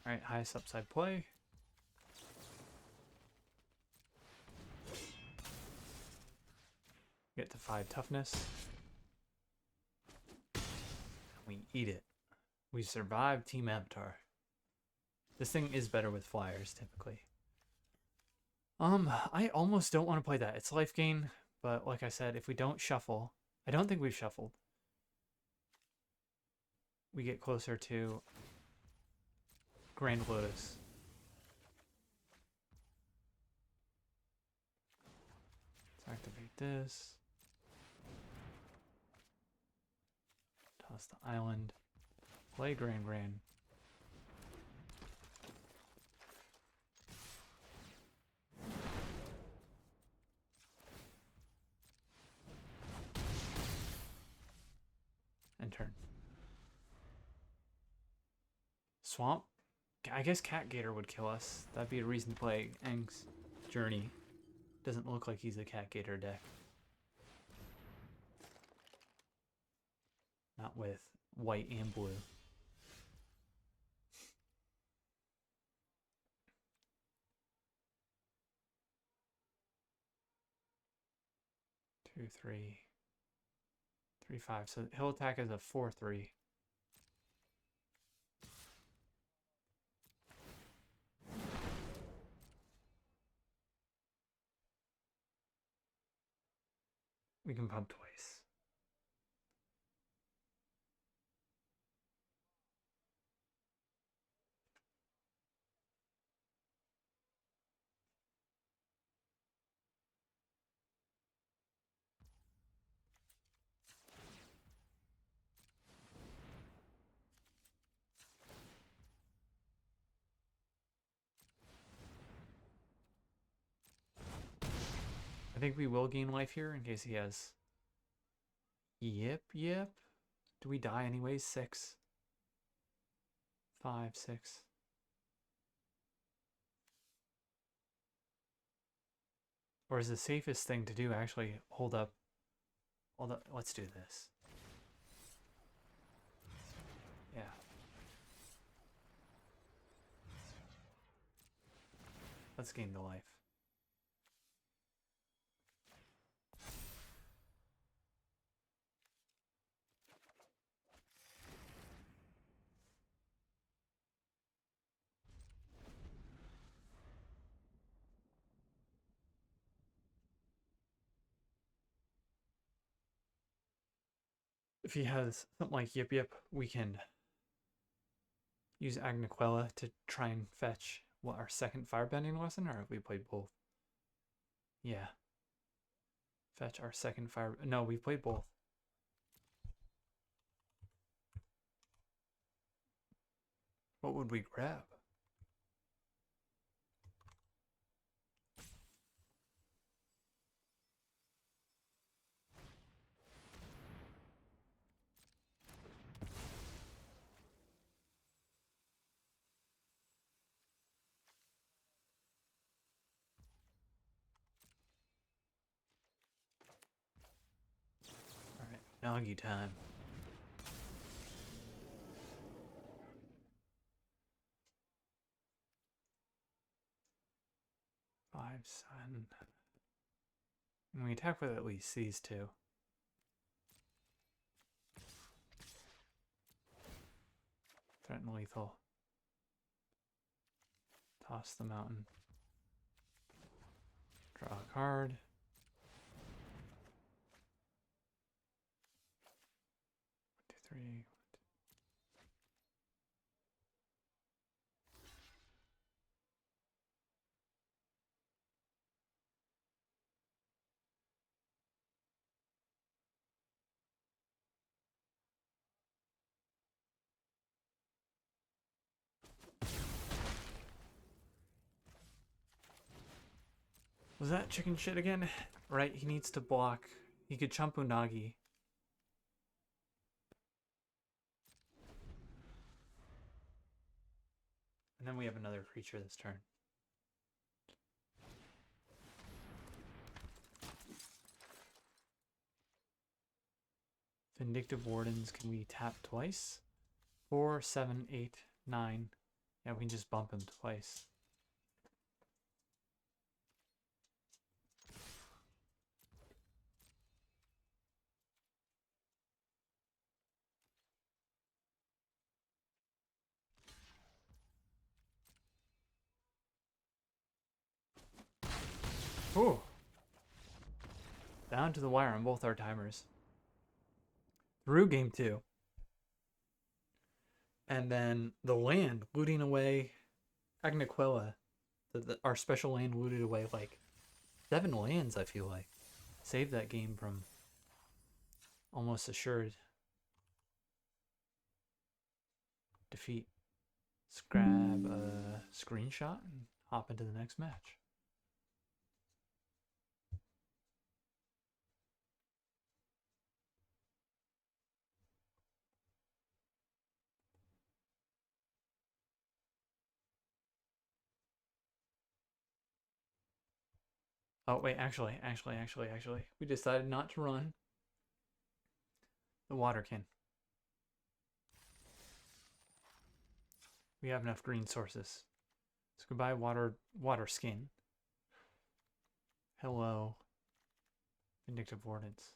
Alright, highest upside play. Get to 5 toughness. We eat it. We survived Team Avatar. This thing is better with flyers, typically. I almost don't want to play that. It's life gain, but like I said, if we don't shuffle, I don't think we've shuffled. We get closer to Grand Lotus. Let's activate this. Toss the island. Play Grand. And turn. Swamp? I guess Cat Gator would kill us. That'd be a reason to play Aang's Journey. Doesn't look like he's a Cat Gator deck. Not with white and blue. Two, 3. 3/5. So he'll attack as a 4/3. We can pump twice. I think we will gain life here in case he has. Yep. Do we die anyways? 6. 5, 6. Or is the safest thing to do actually hold up? Let's do this. Yeah. Let's gain the life. If he has something like Yip Yip, we can use Agniquella to try and fetch what, our second firebending lesson, or have we played both? Yeah. Fetch our second fire. No, we played both. What would we grab? Alright, Nagi time. Five, seven. And we attack with at least these two. Threaten lethal. Toss the mountain. Draw a card. One, two, three. Was that chicken shit again? Right, he needs to block. He could chump Unagi. And then we have another creature this turn. Vindictive Wardens, can we tap twice? 4, 7, 8, 9. Yeah, we can just bump him twice. Ooh. Down to the wire on both our timers. Through game 2. And then the land looting away Agniquella. Our special land looted away like 7 lands, I feel like. Saved that game from almost assured defeat. Let's grab a screenshot and hop into the next match. Oh, wait, actually, we decided not to run the waterkin. We have enough green sources. So goodbye, water skin. Hello, Vindictive Wardens.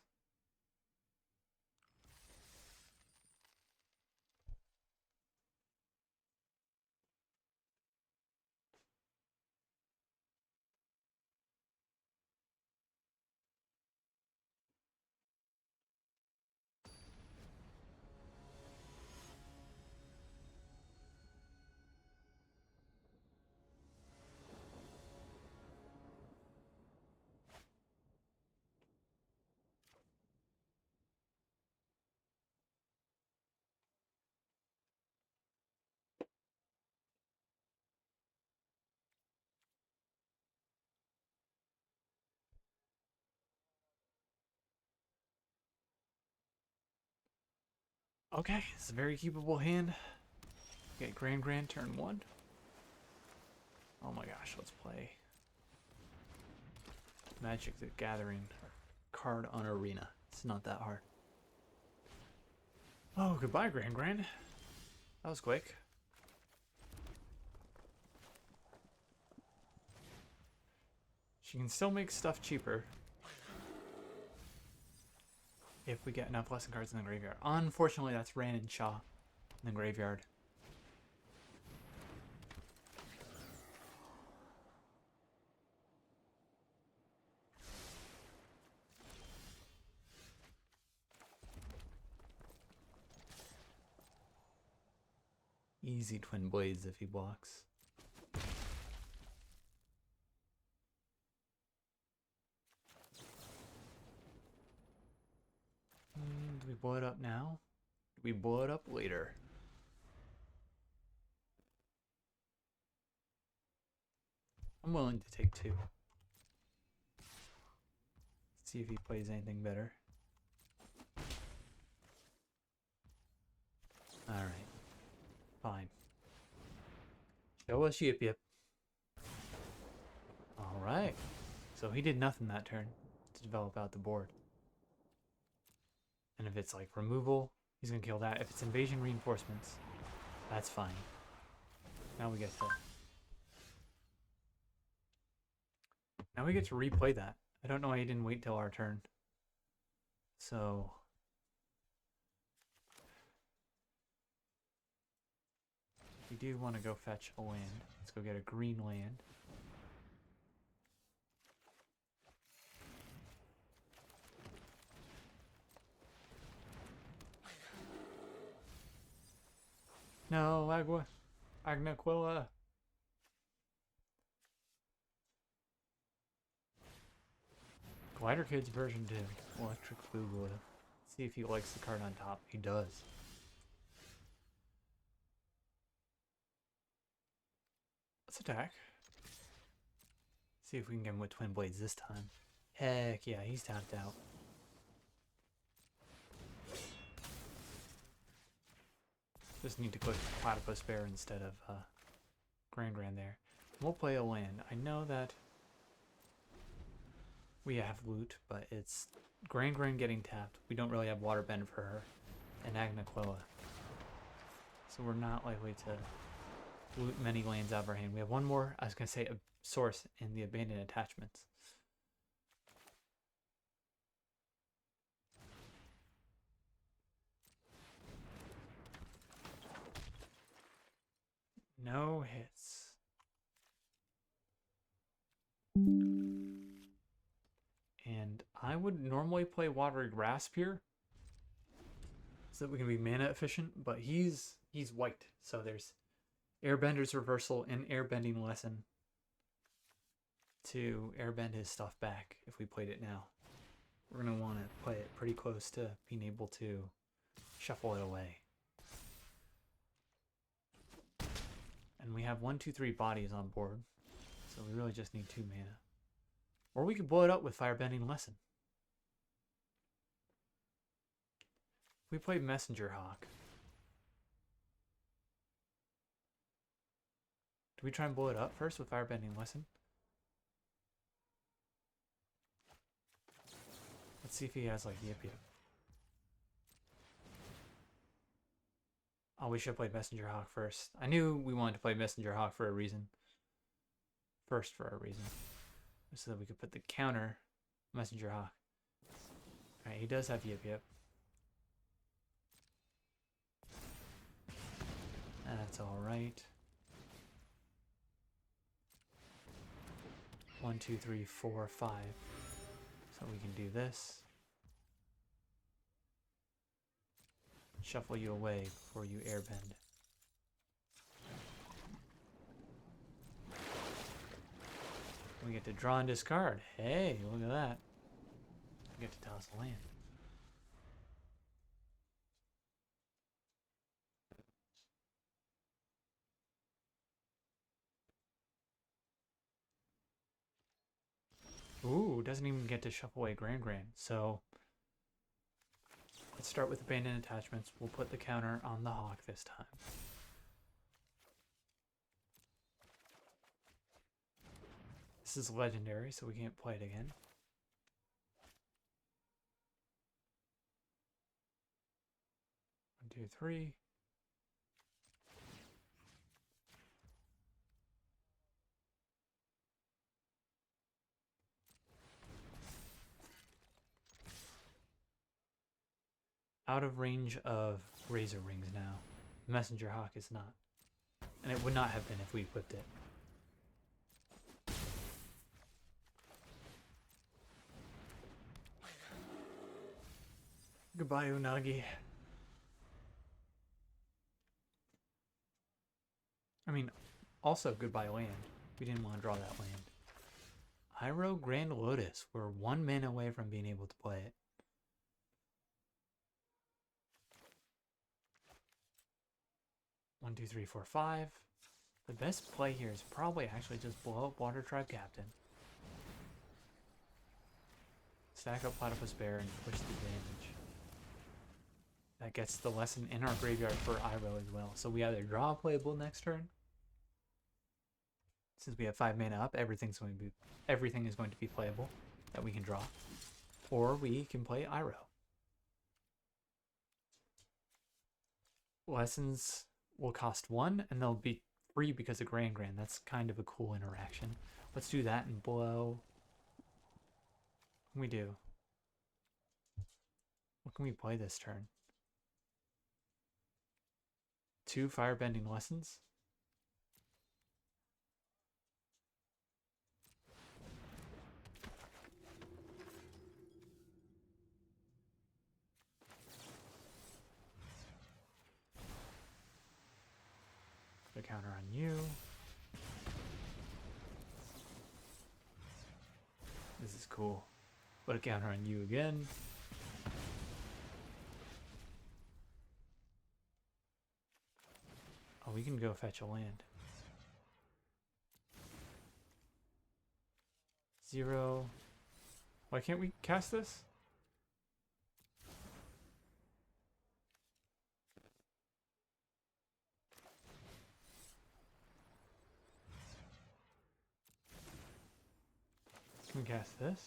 Okay, it's a very keepable hand. Get Grand turn 1. Oh my gosh, let's play Magic the Gathering card on Arena. It's not that hard. Oh, goodbye, Grand. That was quick. She can still make stuff cheaper if we get enough lesson cards in the graveyard. Unfortunately, that's Ran and Shaw in the graveyard. Easy Twin Blades if he blocks. Do we blow it up now? Do we blow it up later? I'm willing to take 2. See if he plays anything better. Alright. Fine. Show us Yip Yip. Alright. So he did nothing that turn to develop out the board. And if it's like removal, he's gonna kill that. If it's invasion reinforcements, that's fine. Now we get to replay that. I don't know why he didn't wait till our turn. So we do want to go fetch a land. Let's go get a green land. No, Agnaquilla. Glider Kids version 2. Electric Boogaloo. See if he likes the card on top. He does. Let's attack. See if we can get him with Twin Blades this time. Heck yeah, he's tapped out. Just need to click Platypus Bear instead of Grand there. We'll play a land. I know that we have loot, but it's Grand getting tapped. We don't really have Waterbend for her. And Agnaquilla. So we're not likely to loot many lands out of our hand. We have one more, I was going to say, a source in the Abandoned Attachments. No hits. And I would normally play Watery Grasp here so that we can be mana efficient, but he's white, so there's Airbender's Reversal and Airbending Lesson to airbend his stuff back if we played it now. We're going to want to play it pretty close to being able to shuffle it away. And we have 1, 2, 3 bodies on board, so we really just need 2 mana. Or we could blow it up with Firebending Lesson. We play Messenger Hawk. Do we try and blow it up first with Firebending Lesson? Let's see if he has like Yip Yip. Oh, we should play Messenger Hawk first. I knew we wanted to play Messenger Hawk for a reason. First for a reason. So that we could put the counter Messenger Hawk. Alright, he does have Yip Yip. That's alright. 1, 2, 3, 4, 5. So we can do this. Shuffle you away before you airbend. We get to draw and discard. Hey, look at that. We get to toss a land. Ooh, doesn't even get to shuffle away Grand. So let's start with Abandoned Attachments. We'll put the counter on the Hawk this time. This is legendary, so we can't play it again. One, two, three. out of range of razor rings now. Messenger Hawk is not. And it would not have been if we equipped it. Goodbye, Unagi. I mean, also goodbye land. We didn't want to draw that land. Iroh Grand Lotus. We're 1 mana away from being able to play it. One, two, three, four, five. The best play here is probably actually just blow up Water Tribe Captain. Stack up Platypus Bear and push the damage. That gets the lesson in our graveyard for Iroh as well. So we either draw a playable next turn. Since we have 5 mana up, everything is going to be playable that we can draw. Or we can play Iroh. Lessons will cost 1 and they'll be free because of Grand. That's kind of a cool interaction. Let's do that and blow. What can we do? What can we play this turn? 2 Firebending Lessons. The counter on you. This is cool. Put a counter on you again. Oh, we can go fetch a land. 0. Why can't we cast this? Can we cast this?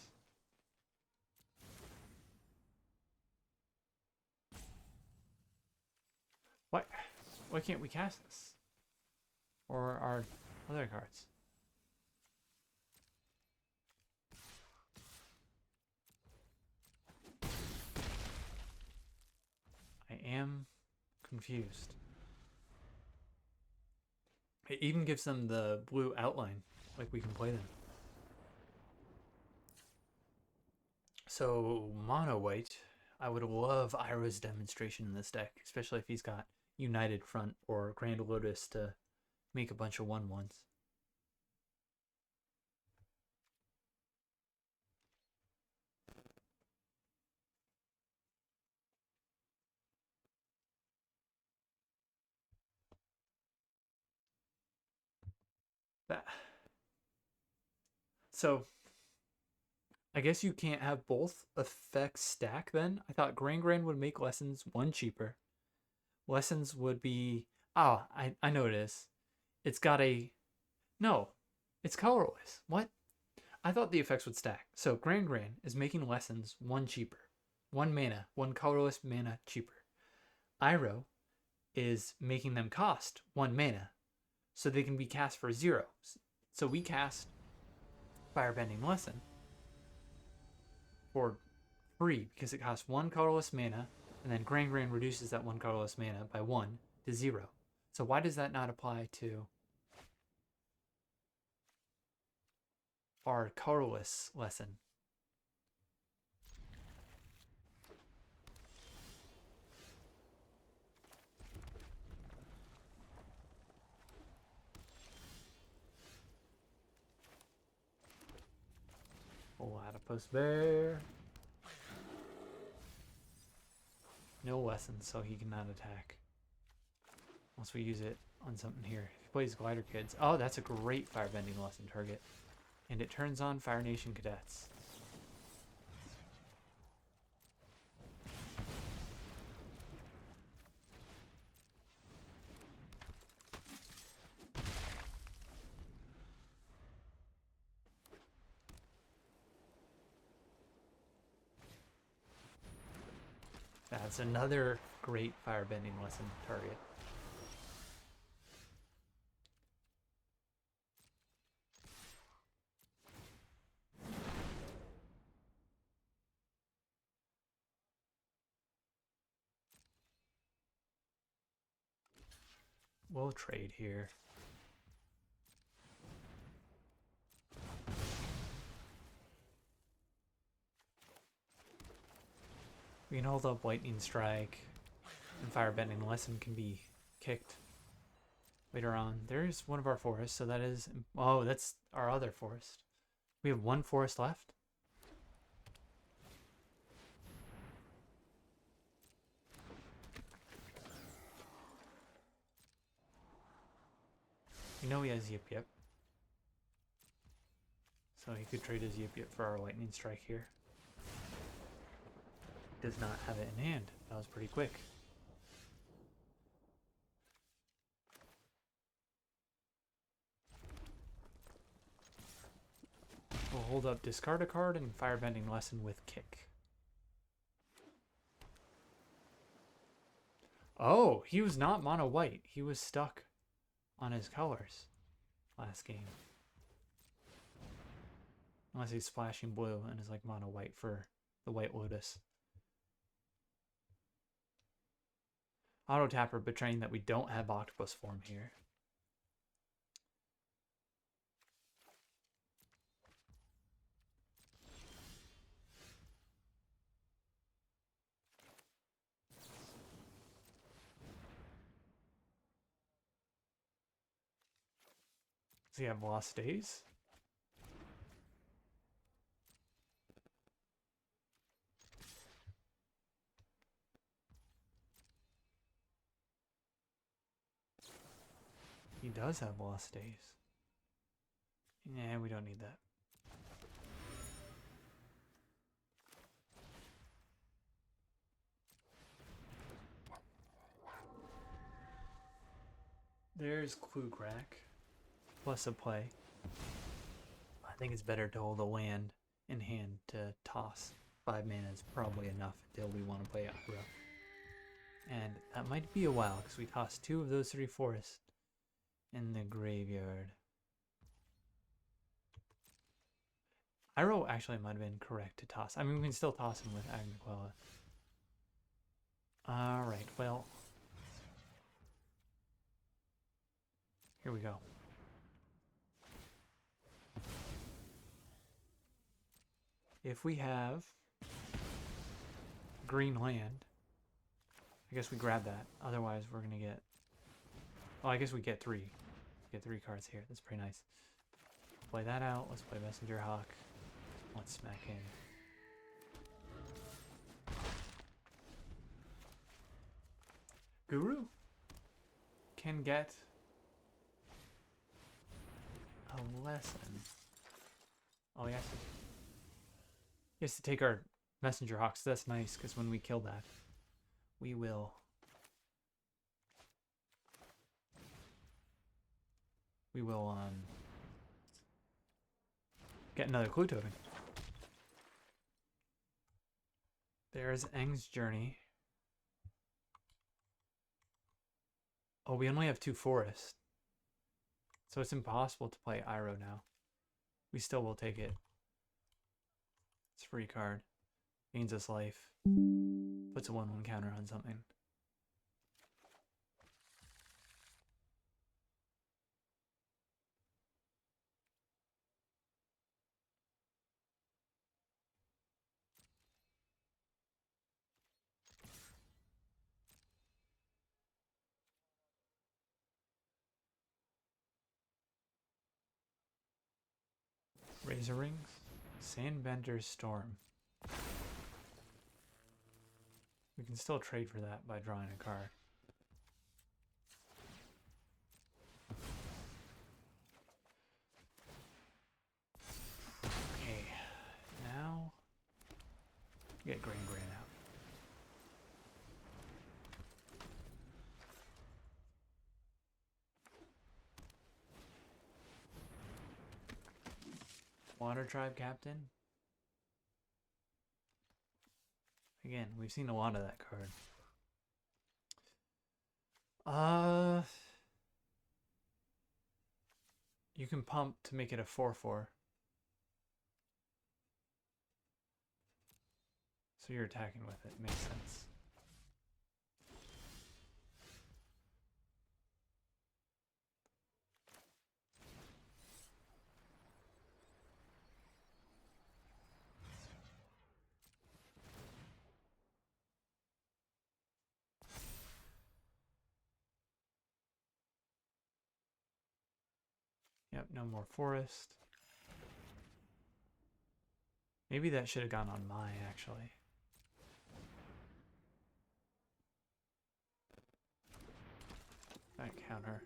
Why can't we cast this? Or our other cards? I am confused. It even gives them the blue outline, like we can play them. So, mono white, I would love Iroh's demonstration in this deck, especially if he's got United Front or Grand Lotus to make a bunch of 1/1s. So, I guess you can't have both effects stack then? I thought Grand would make Lessons 1 cheaper. Lessons would be... Oh, I know it is. It's got a... No, it's colorless. What? I thought the effects would stack. So Grand is making Lessons 1 cheaper. 1 mana, 1 colorless mana cheaper. Iroh is making them cost 1 mana, so they can be cast for 0. So we cast Firebending Lesson for free because it costs 1 colorless mana, and then Grand reduces that 1 colorless mana by 1 to 0. So why does that not apply to our colorless lesson? Platypus Bear. No lessons, so he cannot attack. Once we use it on something here. If he plays Glider Kids. Oh, that's a great Firebending Lesson target. And it turns on Fire Nation Cadets. That's another great Firebending Lesson target. We'll trade here. We can hold up Lightning Strike, and Firebending Lesson can be kicked later on. There's one of our forests, so that is... Oh, that's our other forest. We have one forest left? You know he has Yip Yip. So he could trade his Yip Yip for our Lightning Strike here. Does not have it in hand. That was pretty quick. We'll hold up discard a card and Firebending Lesson with kick. Oh, he was not mono white. He was stuck on his colors last game. Unless he's splashing blue and is like mono white for the White Lotus. Auto Tapper betraying that we don't have Octopus form here. Does he have Lost Days? He does have Lost Days. Yeah, we don't need that. There's Clue Crack. Plus a play. I think it's better to hold a land in hand to toss. 5 mana is probably enough until we want to play Ira. And that might be a while because we tossed 2 of those 3 forests in the graveyard. Iroh actually might have been correct to toss. I mean, we can still toss him with Agniquella. Alright, well. Here we go. If we have green land, I guess we grab that. Otherwise, we're going to get... Oh, I guess we get 3. Get 3 cards here. That's pretty nice. Play that out. Let's play Messenger Hawk. Let's smack in. Guru can get a lesson. Oh, yes. He has to take our Messenger Hawks. So that's nice, because when we kill that, we will... get another clue token. There's Aang's Journey. Oh, we only have 2 forests. So it's impossible to play Iroh now. We still will take it. It's a free card. Gains us life. Puts a 1/1 counter on something. Razor Rings. Sandbender's Storm. We can still trade for that by drawing a card. Okay, now get Gran out. Water Tribe Captain. Again, we've seen a lot of that card. You can pump to make it a 4/4. So you're attacking with it. Makes sense. Yep, no more forest. Maybe that should have gone on my, actually. That counter.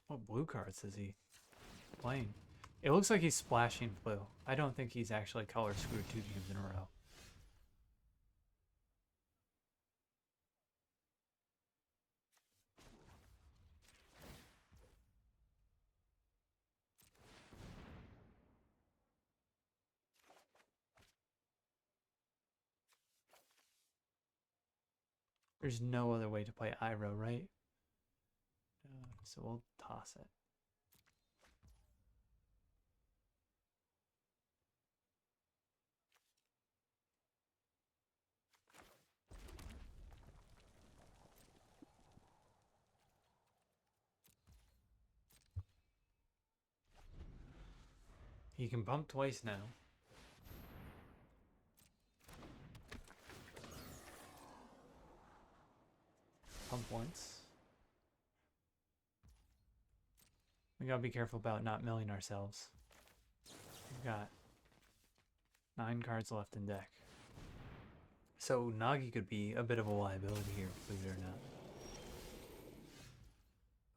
What blue cards is he playing? It looks like he's splashing blue. I don't think he's actually color screwed 2 games in a row. There's no other way to play Iroh, right? So we'll toss it. He can pump twice now. Pump once. We gotta be careful about not milling ourselves. We've got 9 cards left in deck. So Nagi could be a bit of a liability here, believe it or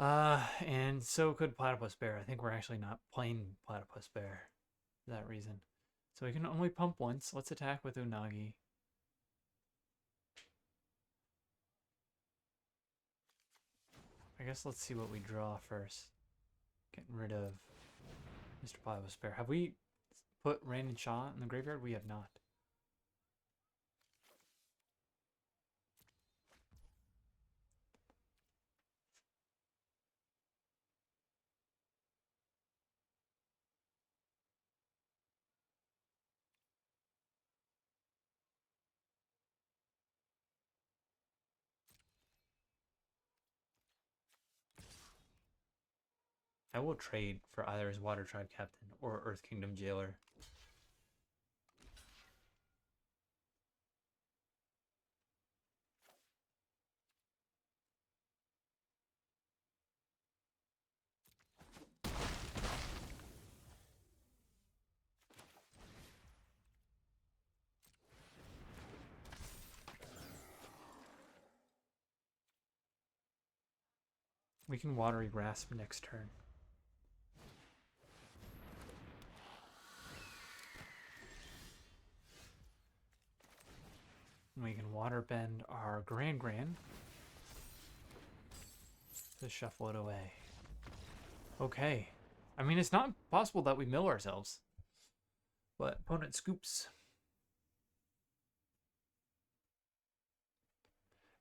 not. And so could Platypus Bear. I think we're actually not playing Platypus Bear for that reason. So we can only pump once. Let's attack with Unagi. I guess let's see what we draw first. Getting rid of Mr. Platypus Bear. Have we put Rain and Shaw in the graveyard? We have not. I will trade for either his Water Tribe Captain or Earth Kingdom Jailer. We can Watery Grasp next turn. And we can Water Bend our Grand to shuffle it away. Okay. I mean, it's not possible that we mill ourselves. But opponent scoops.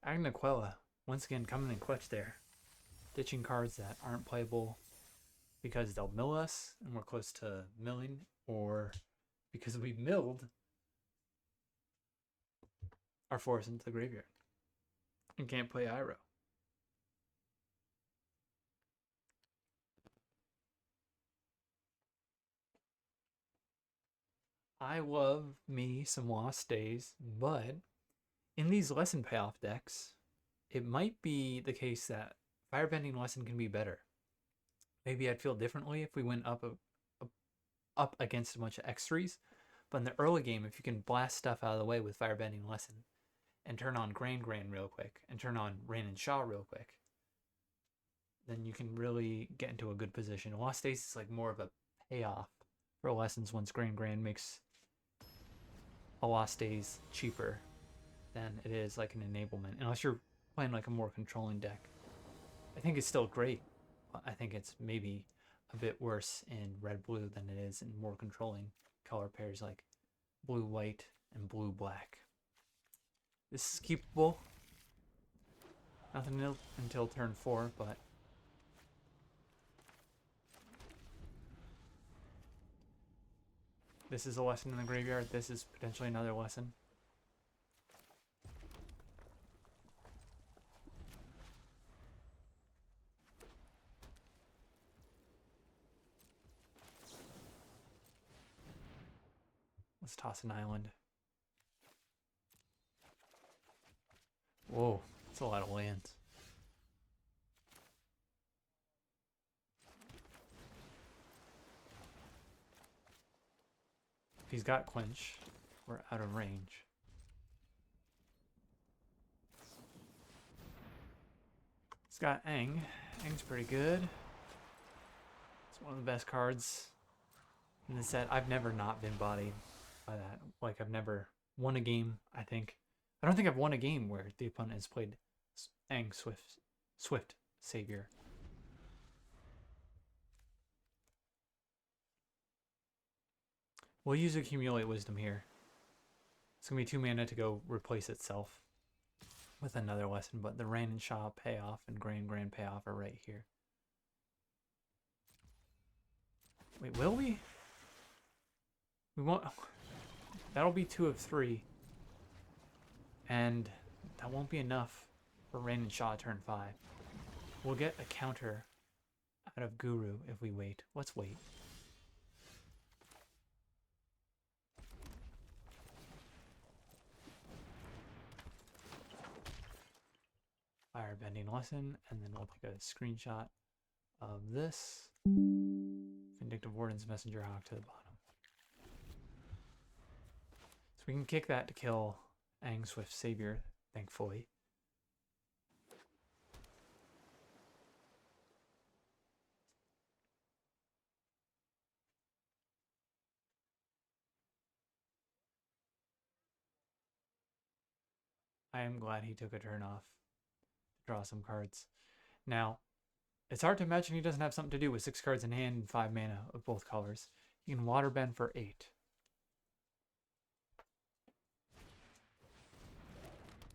Agnaquella, once again, coming in clutch there. Ditching cards that aren't playable because they'll mill us and we're close to milling, or because we milled our force into the graveyard and can't play Iroh. I love me some Lost Days, but in these lesson payoff decks, it might be the case that Firebending Lesson can be better. Maybe I'd feel differently if we went up against a bunch of X3s, but in the early game, if you can blast stuff out of the way with Firebending Lesson and turn on Grand real quick and turn on Rain and Shaw real quick, then you can really get into a good position. Lost Days is like more of a payoff for lessons once Grand makes a Lost Days cheaper than it is like an enablement, unless you're playing like a more controlling deck. I think it's still great, but I think it's maybe a bit worse in red-blue than it is in more controlling color pairs like blue-white and blue-black. This is keepable. Nothing until turn 4, but This is a lesson in the graveyard. This is potentially another lesson. Let's toss an island. Whoa, that's a lot of lands. If he's got Quench, we're out of range. He's got Aang. Aang's pretty good. It's one of the best cards in the set. I've never not been bodied by that. Like, I've never won a game, I think. I don't think I've won a game where the opponent has played Aang Swift Savior. We'll use Accumulate Wisdom here. It's going to be 2 mana to go replace itself with another lesson, but the Rain and Shaw payoff and Grand payoff are right here. Wait, will we? We won't. That'll be 2 of 3. And that won't be enough for Rain and Shaw turn 5. We'll get a counter out of Guru if we wait. Let's wait. Firebending lesson, and then we'll take a screenshot of this. Vindictive Warden's Messenger Hawk to the bottom. So we can kick that to kill Aang Swift Savior, thankfully. I am glad he took a turn off to draw some cards. Now, it's hard to imagine he doesn't have something to do with 6 cards in hand and 5 mana of both colors. He can Waterbend for 8.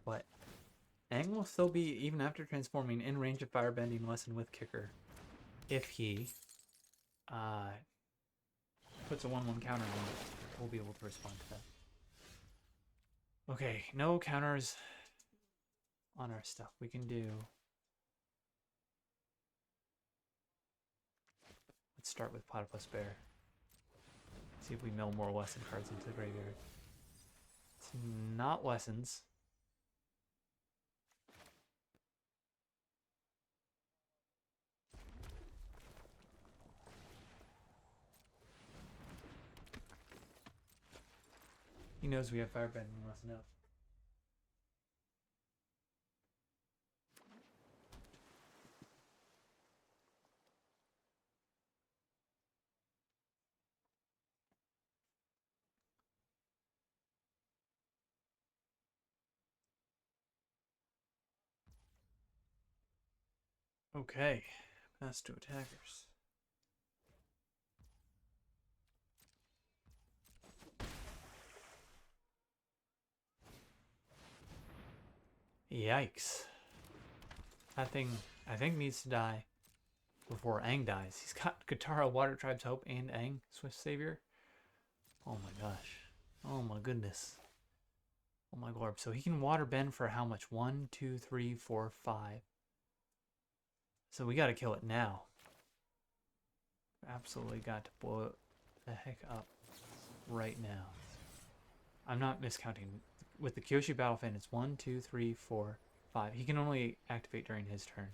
But Aang will still be, even after transforming, in range of Firebending lesson with Kicker. If he puts a 1/1 counter on it, we'll be able to respond to that. Okay, no counters on our stuff. We can do... Let's start with Platypus Bear. See if we mill more lesson cards into the graveyard. It's not lessons. He knows we have Firebending lesson up. Okay, pass to attackers. Yikes. That thing, I think, needs to die before Aang dies. He's got Katara, Water Tribe's Hope, and Aang, Swift Savior. Oh my gosh. Oh my goodness. Oh my lord. So he can Water Bend for how much? 1, 2, 3, 4, 5. So we gotta kill it now. Absolutely got to blow it the heck up right now. I'm not miscounting. With the Kyoshi Battle Fan, it's 1, 2, 3, 4, 5. He can only activate during his turn.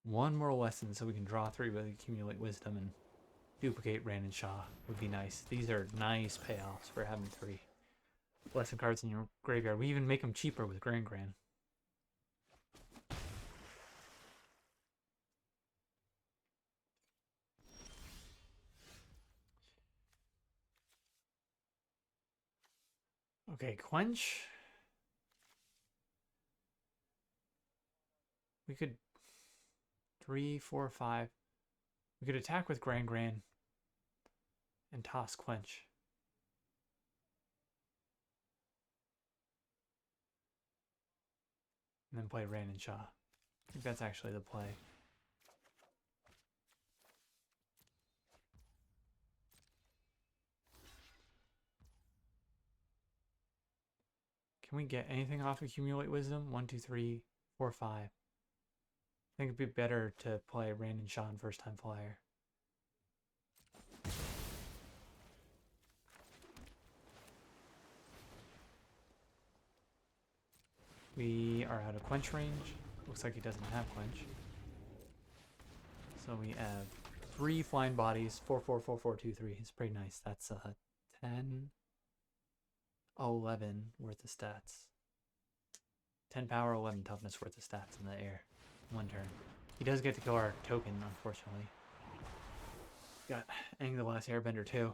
One more lesson so we can draw 3 with Accumulate Wisdom and duplicate Rand and Shaw would be nice. These are nice payoffs for having 3 lesson cards in your graveyard. We even make them cheaper with Grand. Okay, Quench. We could 3, 4, 5. We could attack with Gran Gran and toss Quench. And then play Ran and Shaw. I think that's actually the play. Can we get anything off Accumulate Wisdom? 1, 2, 3, 4, 5. I think it'd be better to play Ran and Shaw first time flyer. We are out of Quench range. Looks like he doesn't have Quench. So we have 3 flying bodies, 4, 4, 4, 4, 2, 3. It's pretty nice. That's 10, 11 worth of stats. 10 power, 11 toughness worth of stats in the air. 1 turn. He does get to kill our token, unfortunately. Got Aang the Last Airbender too.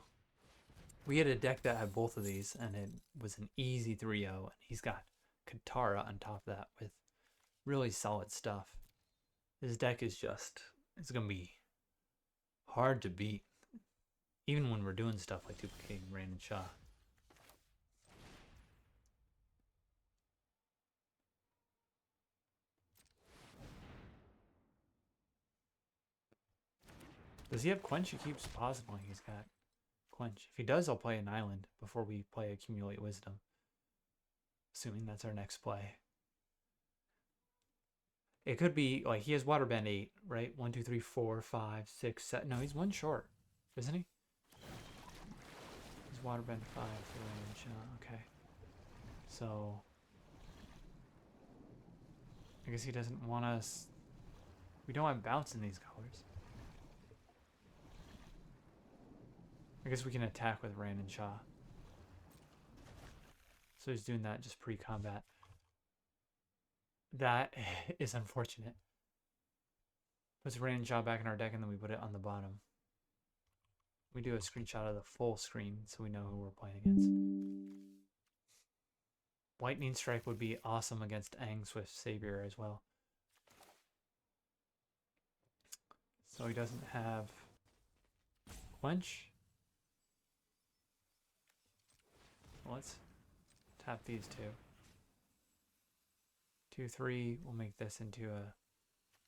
We had a deck that had both of these, and it was an easy 3-0. And he's got Katara on top of that with really solid stuff. This deck is just, it's going to be hard to beat. Even when we're doing stuff like duplicating Ran and Shaw. Does he have Quench? He keeps pausing while he's got Quench. If he does, I'll play an island before we play Accumulate Wisdom. Assuming that's our next play. It could be, like, he has Waterbend 8, right? 1, 2, 3, 4, 5, 6, 7. No, he's 1 short, isn't he? He's Waterbend 5 for range. Okay. So, I guess he doesn't want us... We don't have bounce in these colors. I guess we can attack with Ran and Shaw. So he's doing that just pre-combat. That is unfortunate. Puts Ran and Shaw back in our deck and then we put it on the bottom. We do a screenshot of the full screen so we know who we're playing against. Lightning Strike would be awesome against Aang Swift Savior as well. So he doesn't have Quench. Let's tap these two. 2, 3. We'll make this into a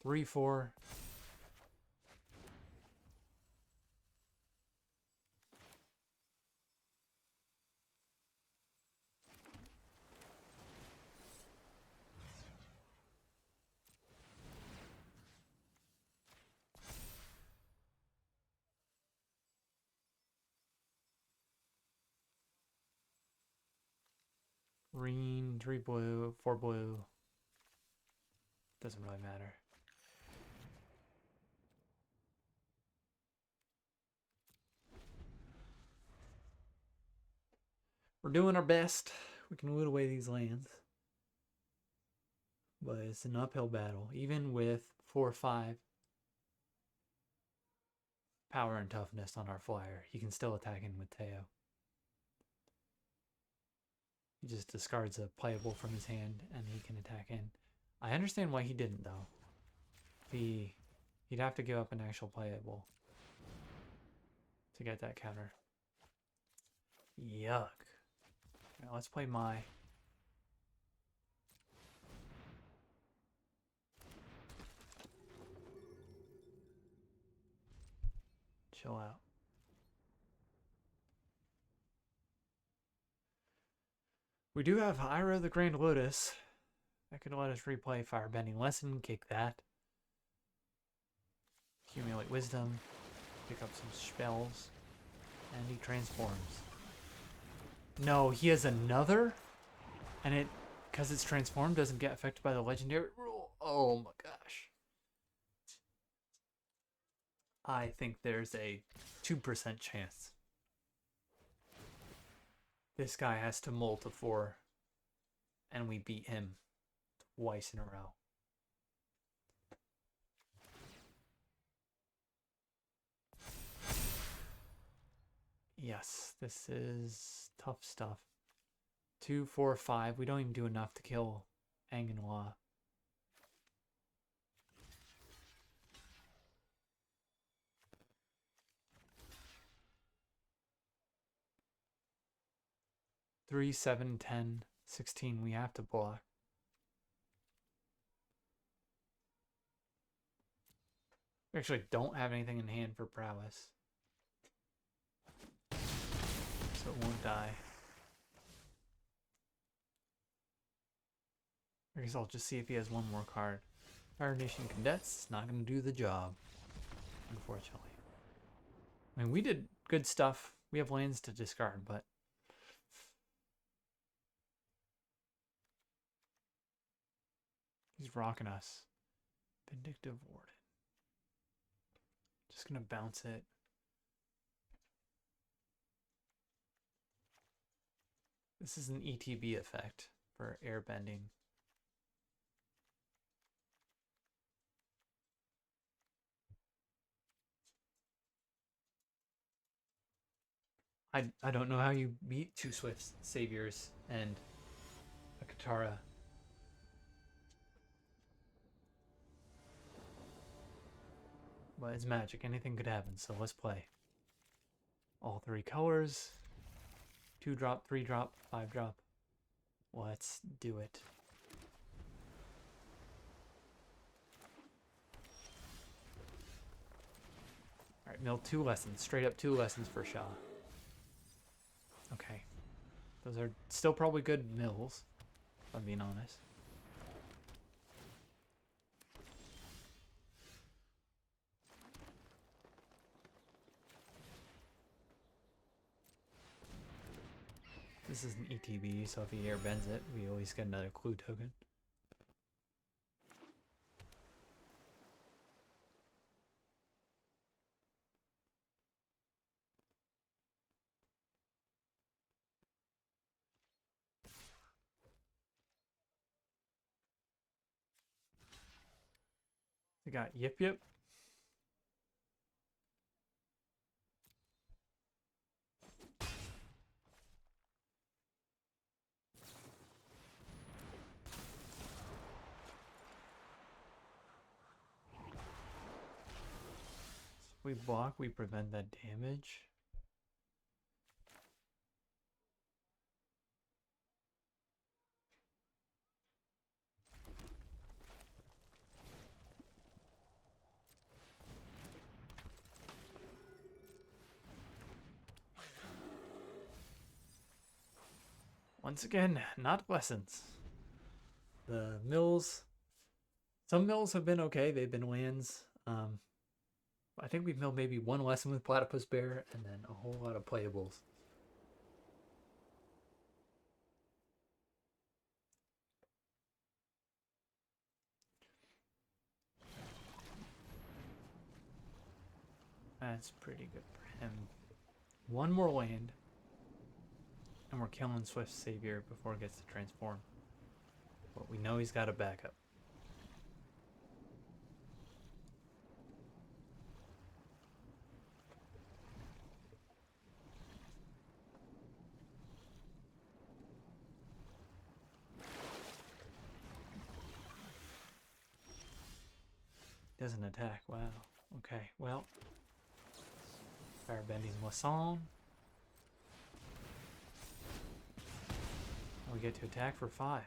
3, 4. Green, 3 blue, 4 blue. Doesn't really matter. We're doing our best. We can loot away these lands. But it's an uphill battle. Even with 4 or 5 power and toughness on our flyer, he can still attack in with Teo. He just discards a playable from his hand and he can attack in. I understand why he didn't though. He'd have to give up an actual playable to get that counter. Yuck. Now let's play Mai. Chill out. We do have Iroh the Grand Lotus. That could let us replay Firebending Lesson, kick that. Accumulate Wisdom, pick up some spells, and he transforms. No, he has another? And it, because it's transformed, doesn't get affected by the legendary rule. Oh my gosh. I think there's a 2% chance. This guy has to mull to 4, and we beat him twice in a row. Yes, this is tough stuff. 2, 4, 5. We don't even do enough to kill Aang and Hua. 3, 7, 10, 16. We have to block. We actually don't have anything in hand for prowess. So it won't die. I guess I'll just see if he has one more card. Fire Nation Cadets, not going to do the job, unfortunately. I mean, we did good stuff. We have lands to discard, but... he's rocking us. Vindictive Warden. Just going to bounce it. This is an ETB effect for airbending. I don't know how you beat two Swift Saviors and a Katara. But it's Magic. Anything could happen, so let's play. All three colors. 2-drop, 3-drop, 5-drop. Let's do it. Alright, mill 2 lessons. Straight up 2 lessons for Shah. Okay. Those are still probably good mills, if I'm being honest. This is an ETB, so if he airbends it, we always get another clue token. We got Yip Yip. If we block, we prevent that damage. Once again, not lessons. The mills, some mills have been okay. They've been lands. I think we've milled maybe 1 lesson with Platypus Bear and then a whole lot of playables. That's pretty good for him. 1 more land. And we're killing Swift Savior before it gets to transform. But we know he's got a backup. Doesn't attack. Wow. Okay, well. Firebending Moisson. We get to attack for 5.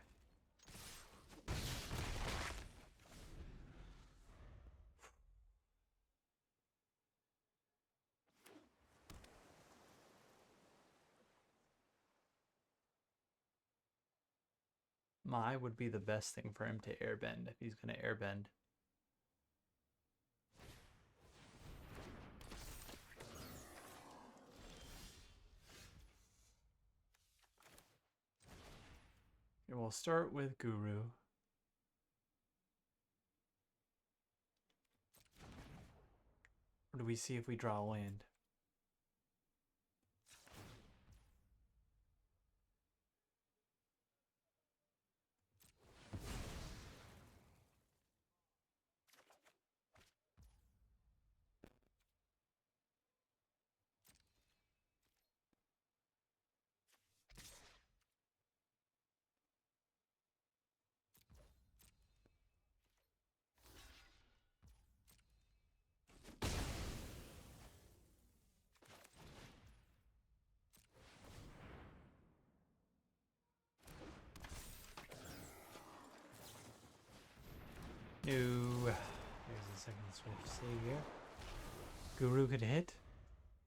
Mai would be the best thing for him to airbend if he's going to airbend. And we'll start with Guru. Or do we see if we draw a land? Swift Savior. Guru could hit.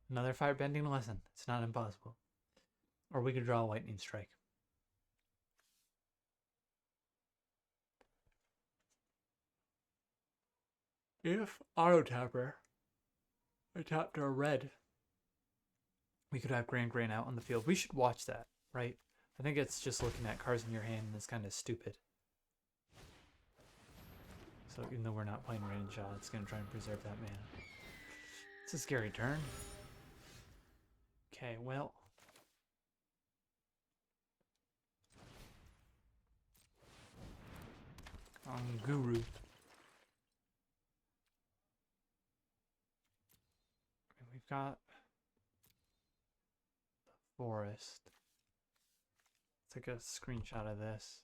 Another firebending lesson. It's not impossible. Or we could draw a lightning strike. If auto tapper I tapped our red, we could have Grand Grand out on the field. We should watch that, right? I think it's just looking at cards in your hand and it's kind of stupid. So even though we're not playing Rain Shot, it's going to try and preserve that mana. It's a scary turn. Okay, well. Guru. We've got the forest. Let's take a screenshot of this.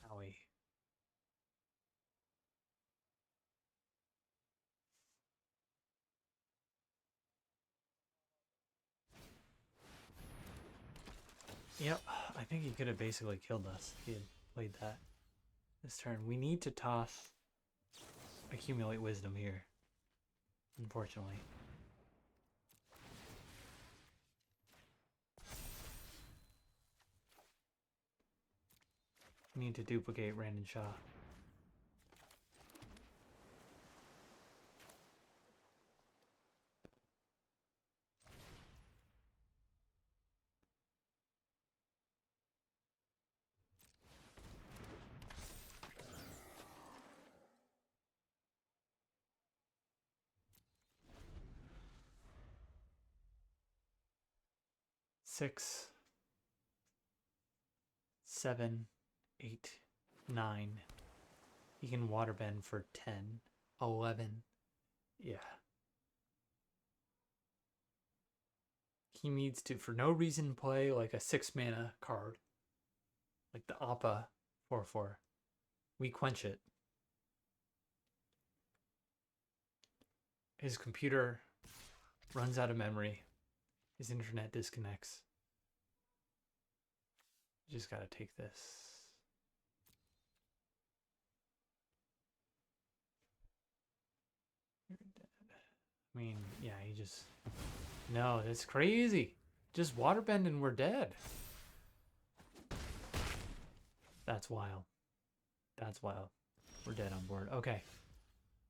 Owie. Yep, I think he could have basically killed us if he had played that this turn. We need to toss Accumulate Wisdom here, unfortunately. We need to duplicate Randon Shaw. Six, 7, 8, 9. He can waterbend for 10, 11. Yeah. He needs to, for no reason, play like a 6 mana card. Like the Appa 4/4. We quench it. His computer runs out of memory. His internet disconnects. Just gotta take this. You're dead. I mean, yeah, he just... No, that's crazy. Just waterbend and we're dead. That's wild. That's wild. We're dead on board. Okay.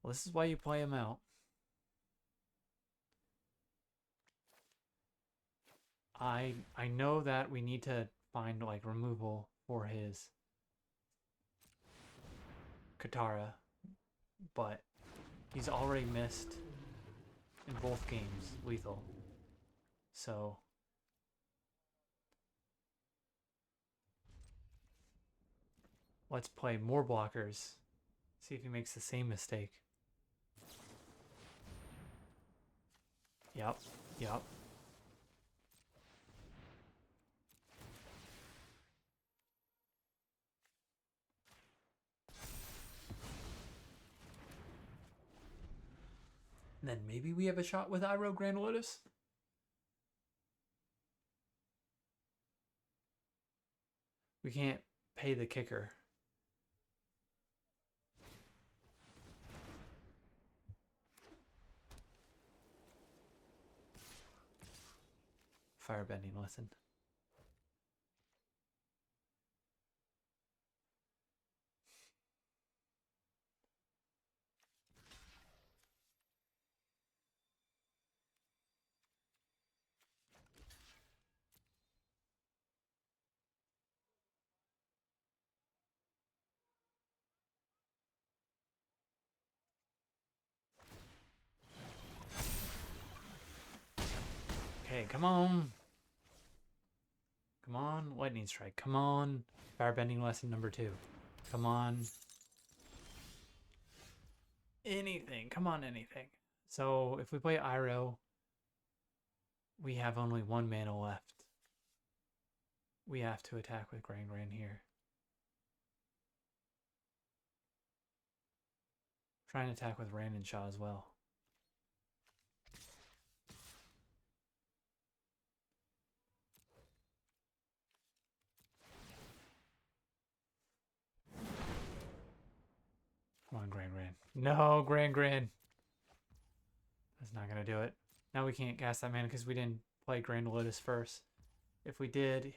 Well, this is why you play him out. I know that we need to find like removal for his Katara, but he's already missed in both games lethal. So let's play more blockers. See if he makes the same mistake. Yep, yep. And then maybe we have a shot with Iroh Grand Lotus. We can't pay the kicker. Firebending lesson. Okay, come on. Come on, lightning strike. Come on. Firebending lesson number 2. Come on. Anything. Come on, anything. So if we play Iroh, we have only 1 mana left. We have to attack with Gran Gran here. Try and attack with Rand and Shaw as well. Come on, Gran Gran. No, Gran Gran. That's not going to do it. Now we can't cast that mana because we didn't play Grand Lotus first. If we did,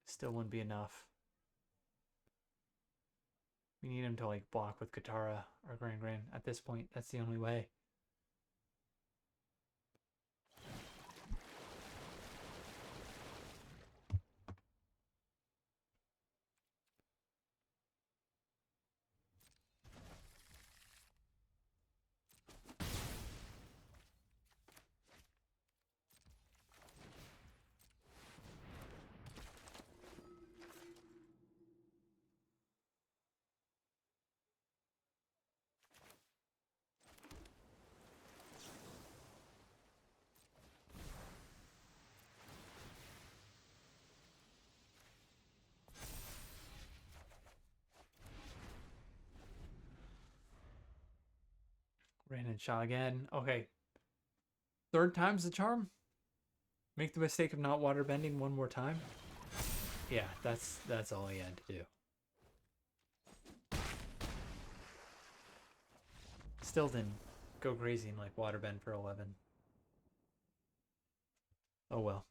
still wouldn't be enough. We need him to like block with Katara or Gran Gran. At this point, that's the only way. Rand and Shaw again. Okay. 3rd time's the charm? Make the mistake of not waterbending 1 more time? Yeah, that's all he had to do. Still didn't go crazy and like waterbend for 11. Oh well.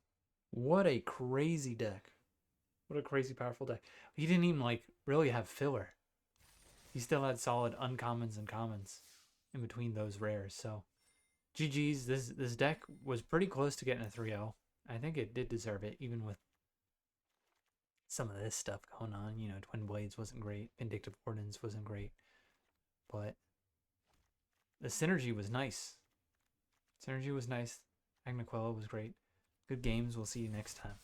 What a crazy deck. What a crazy powerful deck. He didn't even like really have filler. He still had solid uncommons and commons in between those rares. So GG's. This deck was pretty close to getting a 3-0. I think it did deserve it, even with some of this stuff going on. You know, Twin Blades wasn't great. Vindictive Ordnance wasn't great. But the synergy was nice. Synergy was nice. Magna Quella was great. Good games. We'll see you next time.